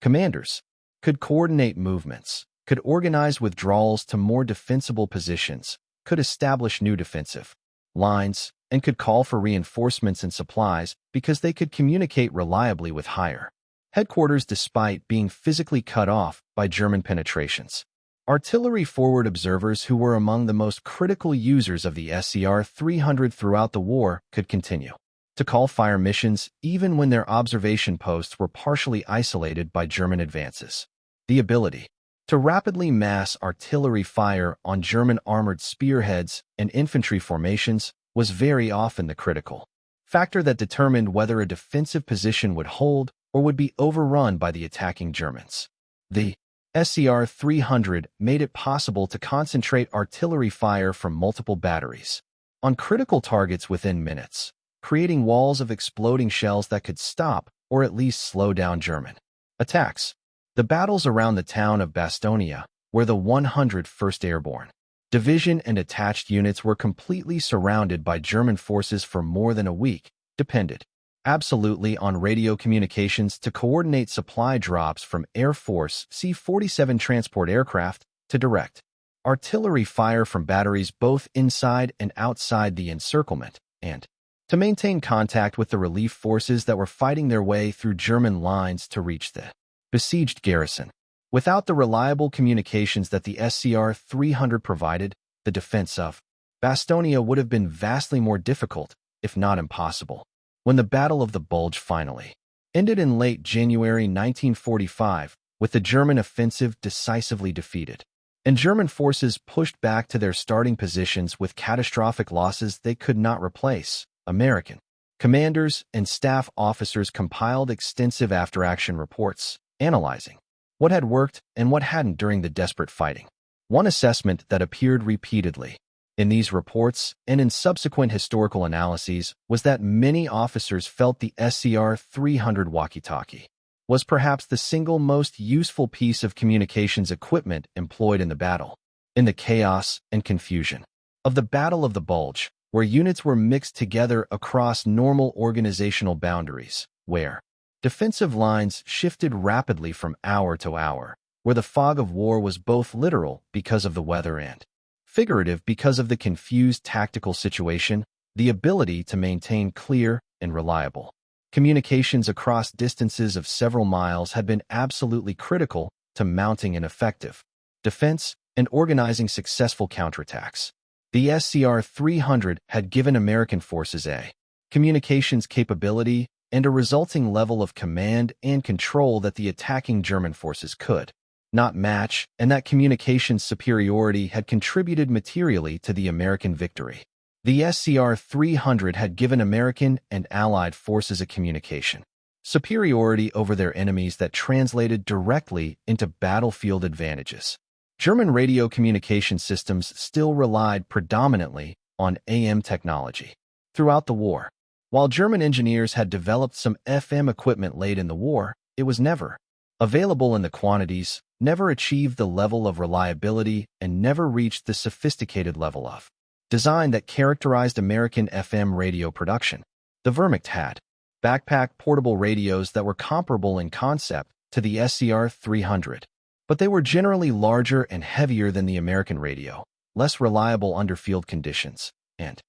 A: Commanders could coordinate movements, could organize withdrawals to more defensible positions, could establish new defensive lines, and could call for reinforcements and supplies because they could communicate reliably with higher headquarters despite being physically cut off by German penetrations. Artillery forward observers, who were among the most critical users of the SCR-300 throughout the war, could continue to call fire missions even when their observation posts were partially isolated by German advances. The ability to rapidly mass artillery fire on German armored spearheads and infantry formations was very often the critical factor that determined whether a defensive position would hold or would be overrun by the attacking Germans. The SCR-300 made it possible to concentrate artillery fire from multiple batteries on critical targets within minutes, creating walls of exploding shells that could stop or at least slow down German attacks. The battles around the town of Bastonia, where the 101st Airborne Division and attached units were completely surrounded by German forces for more than a week, depended absolutely on radio communications to coordinate supply drops from Air Force C-47 transport aircraft to direct artillery fire from batteries both inside and outside the encirclement, and to maintain contact with the relief forces that were fighting their way through German lines to reach the besieged garrison. Without the reliable communications that the SCR-300 provided, the defense of Bastonia would have been vastly more difficult, if not impossible. When the Battle of the Bulge finally ended in late January 1945, with the German offensive decisively defeated, and German forces pushed back to their starting positions with catastrophic losses they could not replace, American commanders and staff officers compiled extensive after-action reports, analyzing what had worked and what hadn't during the desperate fighting. One assessment that appeared repeatedly in these reports and in subsequent historical analyses was that many officers felt the SCR-300 Walkie-Talkie was perhaps the single most useful piece of communications equipment employed in the battle. In the chaos and confusion of the Battle of the Bulge, where units were mixed together across normal organizational boundaries, where defensive lines shifted rapidly from hour to hour, where the fog of war was both literal because of the weather and figurative because of the confused tactical situation, the ability to maintain clear and reliable communications across distances of several miles had been absolutely critical to mounting an effective defense and organizing successful counterattacks. The SCR-300 had given American forces a communications capability and a resulting level of command and control that the attacking German forces could not match, and that communications superiority had contributed materially to the American victory. The SCR-300 had given American and Allied forces a communication superiority over their enemies that translated directly into battlefield advantages. German radio communication systems still relied predominantly on AM technology throughout the war. While German engineers had developed some FM equipment late in the war, it was never available in the quantities, never achieved the level of reliability, and never reached the sophisticated level of design that characterized American FM radio production. The Wehrmacht had backpack portable radios that were comparable in concept to the SCR-300, but they were generally larger and heavier than the American radio, less reliable under field conditions, and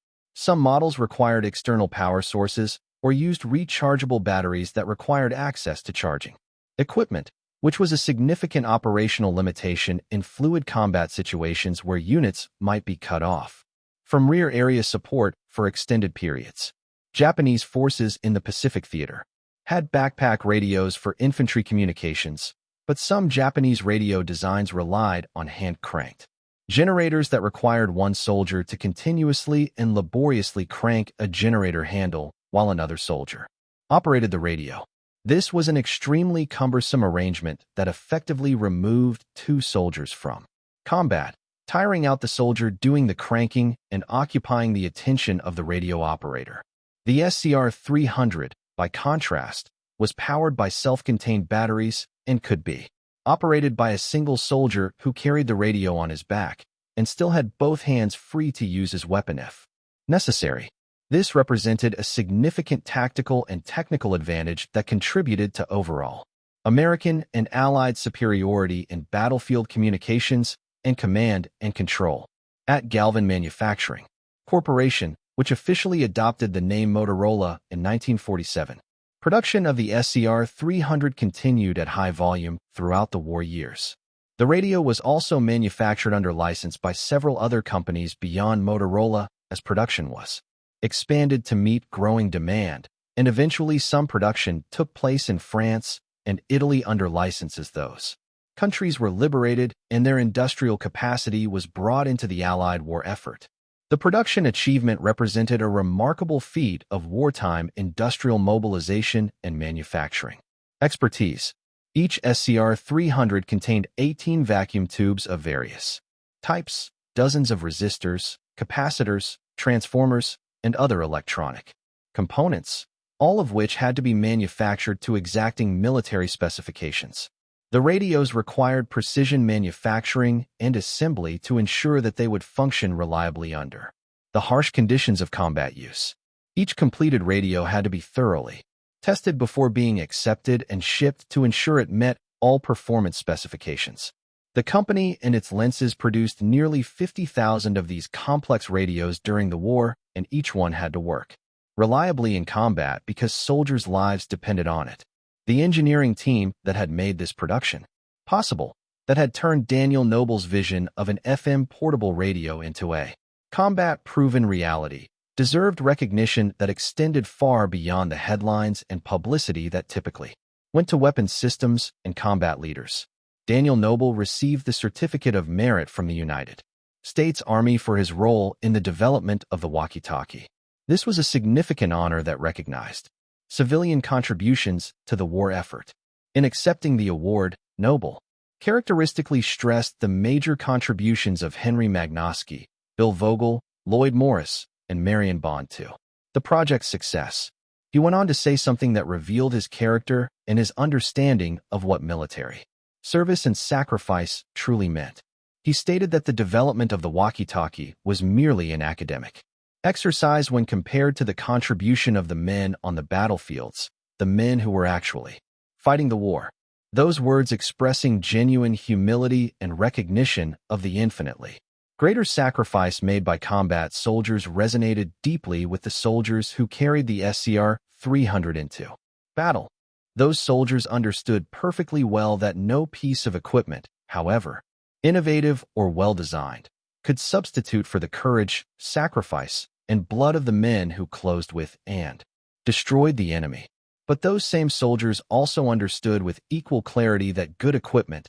A: some models required external power sources or used rechargeable batteries that required access to charging equipment, which was a significant operational limitation in fluid combat situations where units might be cut off from rear area support for extended periods. Japanese forces in the Pacific Theater had backpack radios for infantry communications, but some Japanese radio designs relied on hand-cranked generators that required one soldier to continuously and laboriously crank a generator handle while another soldier operated the radio. This was an extremely cumbersome arrangement that effectively removed two soldiers from combat, tiring out the soldier doing the cranking and occupying the attention of the radio operator. The SCR-300, by contrast, was powered by self-contained batteries and could be operated by a single soldier who carried the radio on his back and still had both hands free to use his weapon if necessary. This represented a significant tactical and technical advantage that contributed to overall American and Allied superiority in battlefield communications and command and control. At Galvin Manufacturing Corporation, which officially adopted the name Motorola in 1947, production of the SCR-300 continued at high volume throughout the war years. The radio was also manufactured under license by several other companies beyond Motorola as production was expanded to meet growing demand, and eventually some production took place in France and Italy under licenses. Those countries were liberated and their industrial capacity was brought into the Allied war effort. The production achievement represented a remarkable feat of wartime industrial mobilization and manufacturing expertise. Each SCR-300 contained 18 vacuum tubes of various types, dozens of resistors, capacitors, transformers, and other electronic components, all of which had to be manufactured to exacting military specifications. The radios required precision manufacturing and assembly to ensure that they would function reliably under the harsh conditions of combat use. Each completed radio had to be thoroughly tested before being accepted and shipped to ensure it met all performance specifications. The company and its lenses produced nearly 50,000 of these complex radios during the war, and each one had to work reliably in combat because soldiers' lives depended on it. The engineering team that had made this production possible, that had turned Daniel Noble's vision of an FM portable radio into a combat-proven reality, deserved recognition that extended far beyond the headlines and publicity that typically went to weapons systems and combat leaders. Daniel Noble received the Certificate of Merit from the United States Army for his role in the development of the walkie-talkie. This was a significant honor that recognized civilian contributions to the war effort. In accepting the award, Noble characteristically stressed the major contributions of Henry Magnosky, Bill Vogel, Lloyd Morris, and Marion Bond to the project's success. He went on to say something that revealed his character and his understanding of what military service and sacrifice truly meant. He stated that the development of the walkie-talkie was merely an academic exercise when compared to the contribution of the men on the battlefields, the men who were actually fighting the war. Those words expressing genuine humility and recognition of the infinitely greater sacrifice made by combat soldiers resonated deeply with the soldiers who carried the SCR-300 into battle. Those soldiers understood perfectly well that no piece of equipment, however innovative or well-designed, could substitute for the courage, sacrifice, and blood of the men who closed with and destroyed the enemy. But those same soldiers also understood with equal clarity that good equipment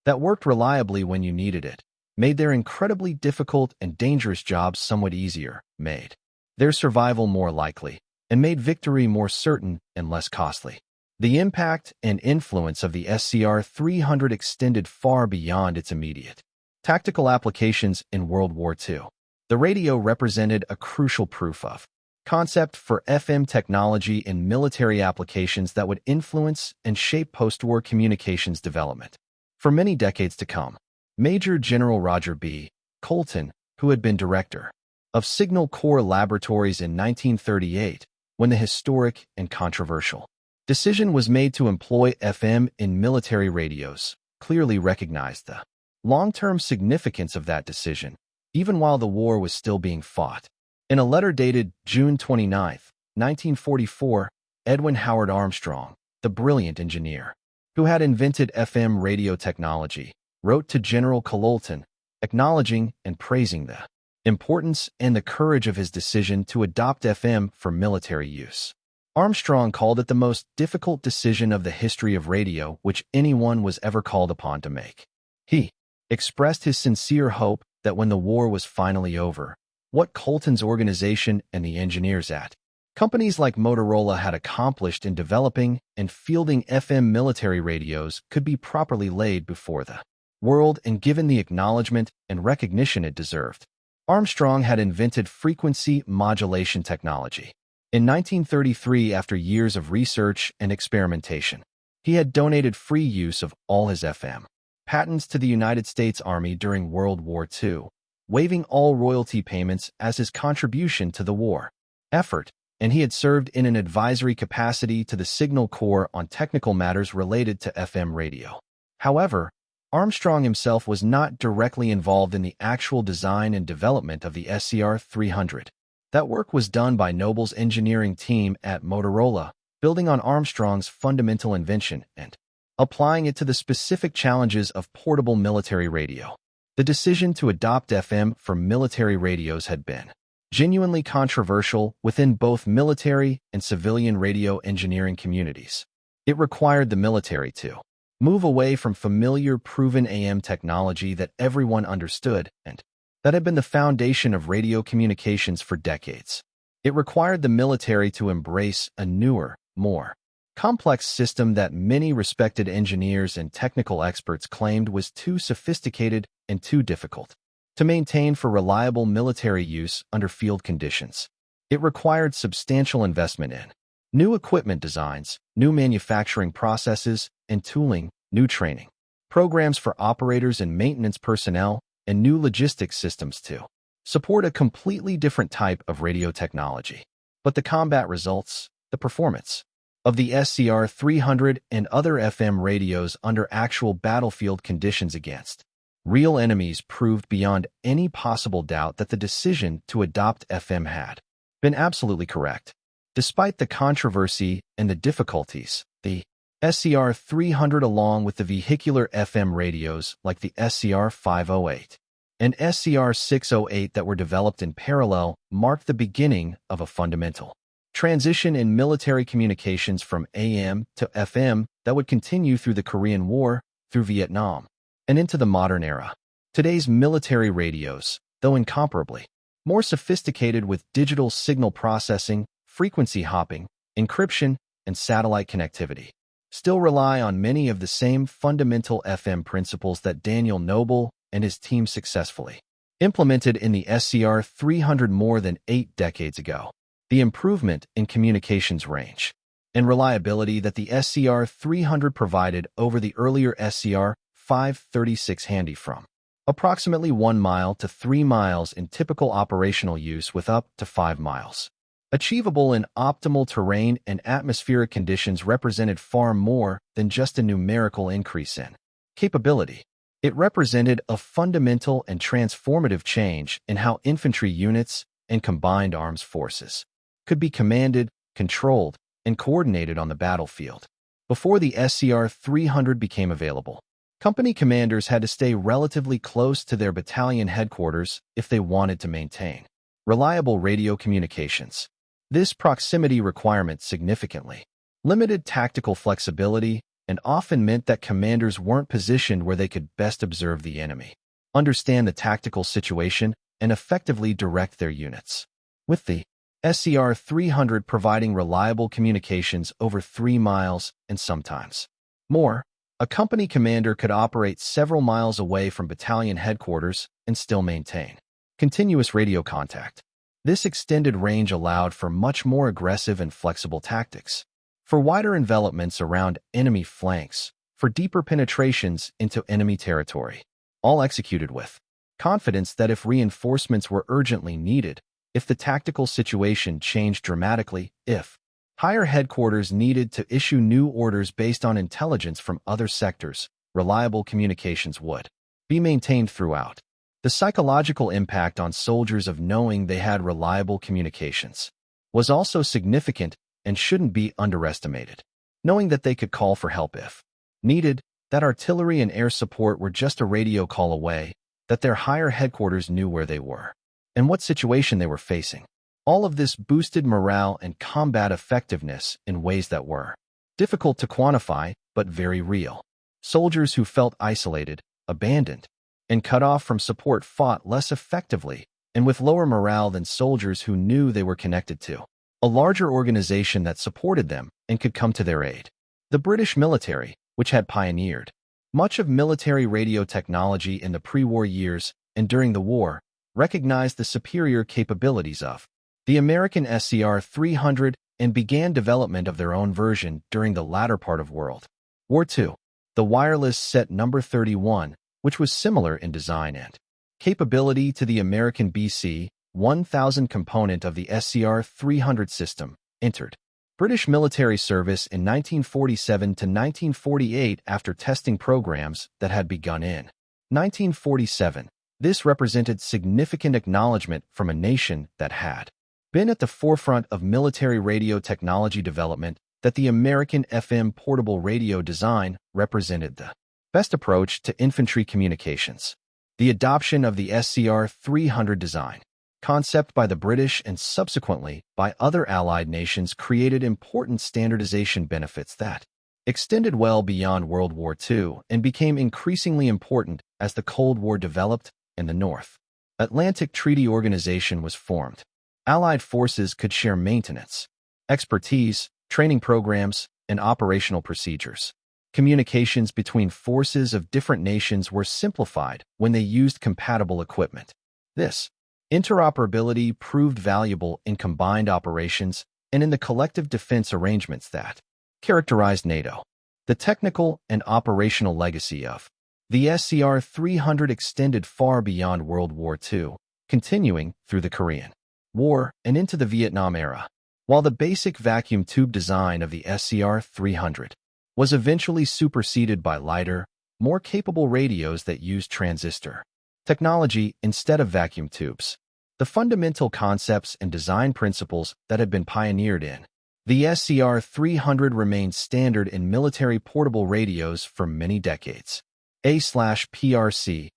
A: that worked reliably when you needed it, made their incredibly difficult and dangerous jobs somewhat easier, made their survival more likely, and made victory more certain and less costly. The impact and influence of the SCR-300 extended far beyond its immediate tactical applications in World War II. The radio represented a crucial proof of concept for FM technology in military applications that would influence and shape post-war communications development for many decades to come. Major General Roger B. Colton, who had been director of Signal Corps Laboratories in 1938, when the historic and controversial decision was made to employ FM in military radios, clearly recognized the long-term significance of that decision, even while the war was still being fought. In a letter dated June 29, 1944, Edwin Howard Armstrong, the brilliant engineer who had invented FM radio technology, wrote to General Colton, acknowledging and praising the importance and the courage of his decision to adopt FM for military use. Armstrong called it the most difficult decision of the history of radio which anyone was ever called upon to make. He expressed his sincere hope that when the war was finally over, what Colton's organization and the engineers at companies like Motorola had accomplished in developing and fielding FM military radios could be properly laid before the world and given the acknowledgement and recognition it deserved. Armstrong had invented frequency modulation technology. In 1933, after years of research and experimentation, he had donated free use of all his FM patents to the United States Army during World War II, waiving all royalty payments as his contribution to the war effort, and he had served in an advisory capacity to the Signal Corps on technical matters related to FM radio. However, Armstrong himself was not directly involved in the actual design and development of the SCR-300. That work was done by Noble's engineering team at Motorola, building on Armstrong's fundamental invention and applying it to the specific challenges of portable military radio. The decision to adopt FM for military radios had been genuinely controversial within both military and civilian radio engineering communities. It required the military to move away from familiar, proven AM technology that everyone understood and that had been the foundation of radio communications for decades. It required the military to embrace a newer, more complex system that many respected engineers and technical experts claimed was too sophisticated and too difficult to maintain for reliable military use under field conditions. It required substantial investment in new equipment designs, new manufacturing processes, and tooling, new training, programs for operators and maintenance personnel, and new logistics systems to support a completely different type of radio technology. But the combat results, the performance of the SCR-300 and other FM radios under actual battlefield conditions against real enemies proved beyond any possible doubt that the decision to adopt FM had been absolutely correct. Despite the controversy and the difficulties, the SCR-300 along with the vehicular FM radios like the SCR-508 and SCR-608 that were developed in parallel marked the beginning of a fundamental transition in military communications from AM to FM that would continue through the Korean War, through Vietnam, and into the modern era. Today's military radios, though incomparably more sophisticated with digital signal processing, frequency hopping, encryption, and satellite connectivity, still rely on many of the same fundamental FM principles that Daniel Noble and his team successfully implemented in the SCR-300 more than 8 decades ago. The improvement in communications range and reliability that the SCR-300 provided over the earlier SCR-536 handy from approximately 1 mile to 3 miles in typical operational use with up to 5 miles. Achievable in optimal terrain and atmospheric conditions represented far more than just a numerical increase in capability. It represented a fundamental and transformative change in how infantry units and combined arms forces could be commanded, controlled, and coordinated on the battlefield. Before the SCR-300 became available, company commanders had to stay relatively close to their battalion headquarters if they wanted to maintain reliable radio communications. This proximity requirement significantly limited tactical flexibility and often meant that commanders weren't positioned where they could best observe the enemy, understand the tactical situation, and effectively direct their units. With the SCR-300 providing reliable communications over 3 miles and sometimes more, a company commander could operate several miles away from battalion headquarters and still maintain continuous radio contact. This extended range allowed for much more aggressive and flexible tactics, for wider envelopments around enemy flanks, for deeper penetrations into enemy territory, all executed with confidence that if reinforcements were urgently needed, if the tactical situation changed dramatically, if higher headquarters needed to issue new orders based on intelligence from other sectors, reliable communications would be maintained throughout. The psychological impact on soldiers of knowing they had reliable communications was also significant and shouldn't be underestimated. Knowing that they could call for help if needed, that artillery and air support were just a radio call away, that their higher headquarters knew where they were and what situation they were facing. All of this boosted morale and combat effectiveness in ways that were difficult to quantify but very real. Soldiers who felt isolated, abandoned, and cut off from support fought less effectively and with lower morale than soldiers who knew they were connected to a larger organization that supported them and could come to their aid. The British military, which had pioneered much of military radio technology in the pre-war years and during the war, recognized the superior capabilities of the American SCR-300 and began development of their own version during the latter part of World War II. The wireless set number 31, which was similar in design and capability to the American BC-1000 component of the SCR-300 system, entered British military service in 1947 to 1948 after testing programs that had begun in 1947. This represented significant acknowledgement from a nation that had been at the forefront of military radio technology development that the American FM portable radio design represented the best approach to infantry communications. The adoption of the SCR-300 design concept by the British and subsequently by other allied nations created important standardization benefits that extended well beyond World War II and became increasingly important as the Cold War developed and the North Atlantic Treaty Organization was formed. Allied forces could share maintenance, expertise, training programs, and operational procedures. Communications between forces of different nations were simplified when they used compatible equipment. This interoperability proved valuable in combined operations and in the collective defense arrangements that characterized NATO. The technical and operational legacy of the SCR-300 extended far beyond World War II, continuing through the Korean War and into the Vietnam era. While the basic vacuum tube design of the SCR-300 was eventually superseded by lighter, more capable radios that used transistor technology instead of vacuum tubes, the fundamental concepts and design principles that had been pioneered in the SCR-300 remained standard in military portable radios for many decades. A/PRC-10,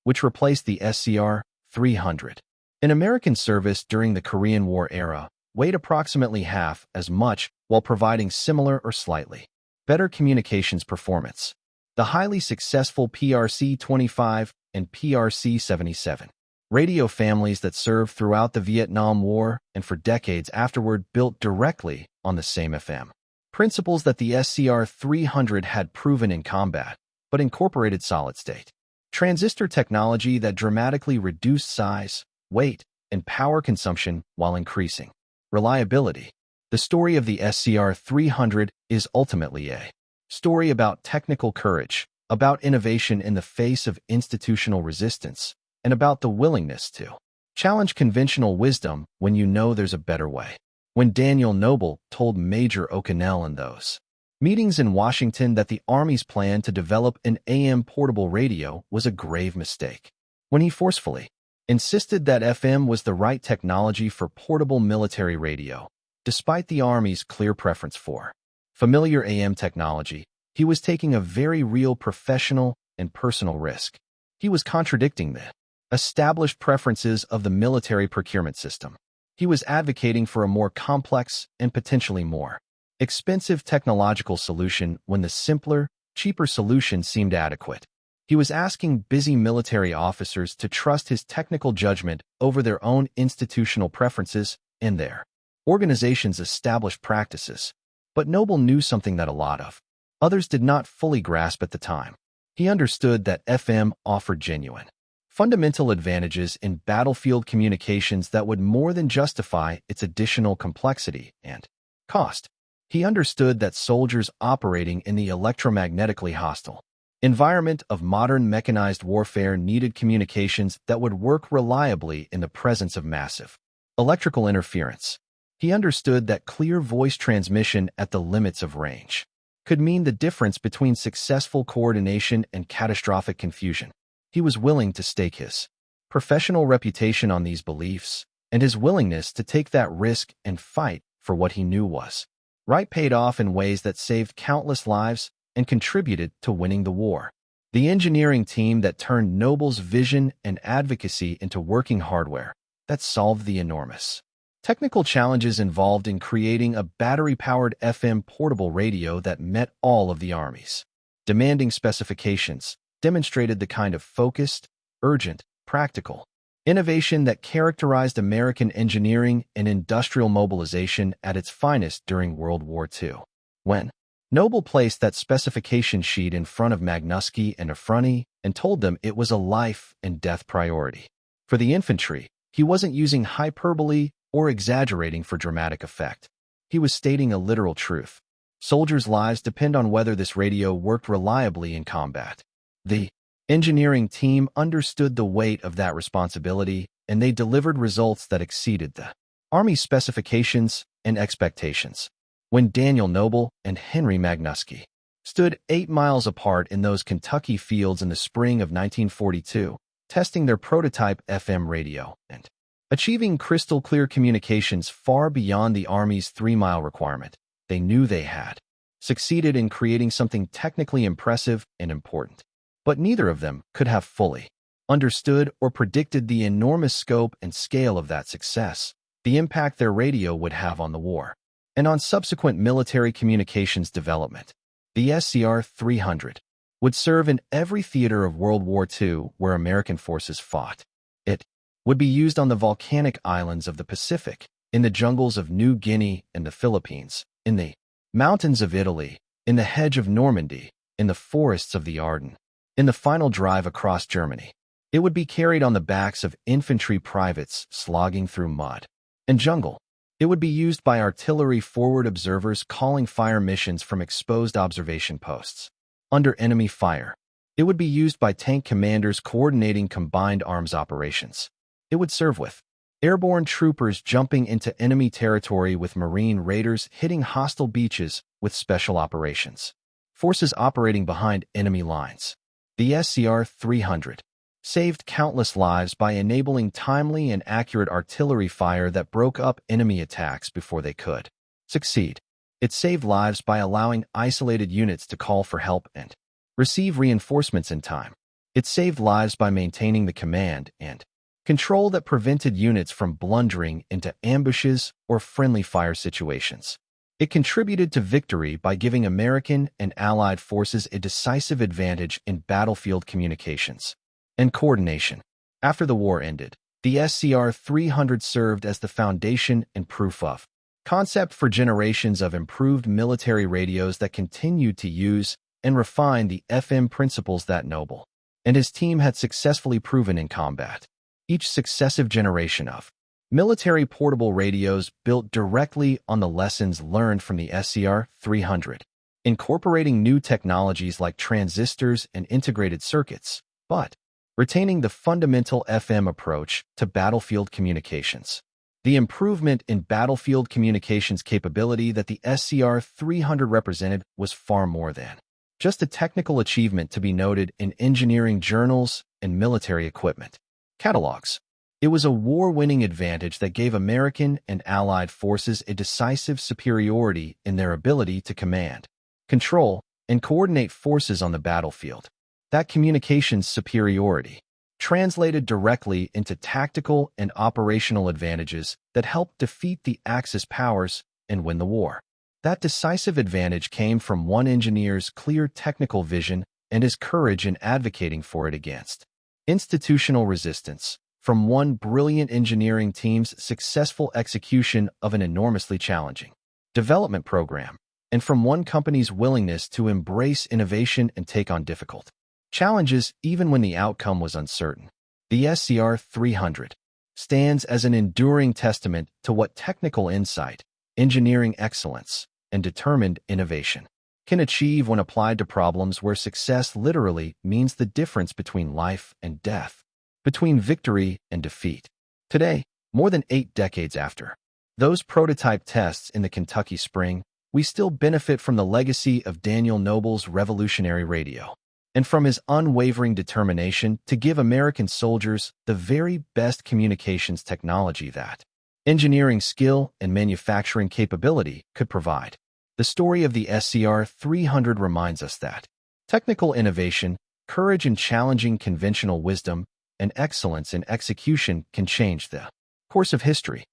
A: which replaced the SCR-300 in American service during the Korean War era, weighed approximately half as much while providing similar or slightly better communications performance. The highly successful PRC-25 and PRC-77 radio families that served throughout the Vietnam War and for decades afterward built directly on the same FM principles that the SCR-300 had proven in combat, but incorporated solid-state transistor technology that dramatically reduced size, weight, and power consumption while increasing reliability. The story of the SCR-300 is ultimately a story about technical courage, about innovation in the face of institutional resistance, and about the willingness to challenge conventional wisdom when you know there's a better way. When Daniel Noble told Major O'Connell in those meetings in Washington that the Army's plan to develop an AM portable radio was a grave mistake, when he forcefully insisted that FM was the right technology for portable military radio, despite the Army's clear preference for familiar AM technology, he was taking a very real professional and personal risk. He was contradicting the established preferences of the military procurement system. He was advocating for a more complex and potentially more expensive technological solution when the simpler, cheaper solution seemed adequate. He was asking busy military officers to trust his technical judgment over their own institutional preferences and their organization's established practices. But Noble knew something that a lot of others did not fully grasp at the time. He understood that FM offered genuine fundamental advantages in battlefield communications that would more than justify its additional complexity and cost. He understood that soldiers operating in the electromagnetically hostile environment of modern mechanized warfare needed communications that would work reliably in the presence of massive electrical interference. He understood that clear voice transmission at the limits of range could mean the difference between successful coordination and catastrophic confusion. He was willing to stake his professional reputation on these beliefs, and his willingness to take that risk and fight for what he knew was right paid off in ways that saved countless lives and contributed to winning the war. The engineering team that turned Noble's vision and advocacy into working hardware that solved the enormous technical challenges involved in creating a battery-powered FM portable radio that met all of the Army's demanding specifications demonstrated the kind of focused, urgent, practical innovation that characterized American engineering and industrial mobilization at its finest during World War II. When Noble placed that specification sheet in front of Magnuski and Affroni and told them it was a life and death priority. For the infantry, he wasn't using hyperbole or exaggerating for dramatic effect. He was stating a literal truth. Soldiers' lives depend on whether this radio worked reliably in combat. The engineering team understood the weight of that responsibility, and they delivered results that exceeded the Army's specifications and expectations. When Daniel Noble and Henry Magnuski stood 8 miles apart in those Kentucky fields in the spring of 1942, testing their prototype FM radio and achieving crystal-clear communications far beyond the Army's 3-mile requirement, they knew they had succeeded in creating something technically impressive and important. But neither of them could have fully understood or predicted the enormous scope and scale of that success, the impact their radio would have on the war, and on subsequent military communications development. The SCR-300 would serve in every theater of World War II where American forces fought. It would be used on the volcanic islands of the Pacific, in the jungles of New Guinea and the Philippines, in the mountains of Italy, in the hedge of Normandy, in the forests of the Ardennes, in the final drive across Germany. It would be carried on the backs of infantry privates slogging through mud and jungle. It would be used by artillery forward observers calling fire missions from exposed observation posts. Under enemy fire, it would be used by tank commanders coordinating combined arms operations. It would serve with airborne troopers jumping into enemy territory with Marine raiders hitting hostile beaches with special operations. Forces operating behind enemy lines. The SCR-300 saved countless lives by enabling timely and accurate artillery fire that broke up enemy attacks before they could succeed. It saved lives by allowing isolated units to call for help and receive reinforcements in time. It saved lives by maintaining the command and control that prevented units from blundering into ambushes or friendly fire situations. It contributed to victory by giving American and Allied forces a decisive advantage in battlefield communications and coordination. After the war ended, the SCR-300 served as the foundation and proof of concept for generations of improved military radios that continued to use and refine the FM principles that Noble and his team had successfully proven in combat. Each successive generation of military portable radios built directly on the lessons learned from the SCR-300, incorporating new technologies like transistors and integrated circuits, but retaining the fundamental FM approach to battlefield communications. The improvement in battlefield communications capability that the SCR-300 represented was far more than just a technical achievement to be noted in engineering journals and military equipment catalogs. It was a war-winning advantage that gave American and Allied forces a decisive superiority in their ability to command, control, and coordinate forces on the battlefield. That communications superiority translated directly into tactical and operational advantages that helped defeat the Axis powers and win the war. That decisive advantage came from one engineer's clear technical vision and his courage in advocating for it against institutional resistance, from one brilliant engineering team's successful execution of an enormously challenging development program, and from one company's willingness to embrace innovation and take on difficult challenges even when the outcome was uncertain. The SCR-300 stands as an enduring testament to what technical insight, engineering excellence, and determined innovation can achieve when applied to problems where success literally means the difference between life and death, between victory and defeat. Today, more than 8 decades after those prototype tests in the Kentucky Spring, we still benefit from the legacy of Daniel Noble's revolutionary radio and from his unwavering determination to give American soldiers the very best communications technology that engineering skill and manufacturing capability could provide. The story of the SCR-300 reminds us that technical innovation, courage in challenging conventional wisdom, and excellence in execution can change the course of history.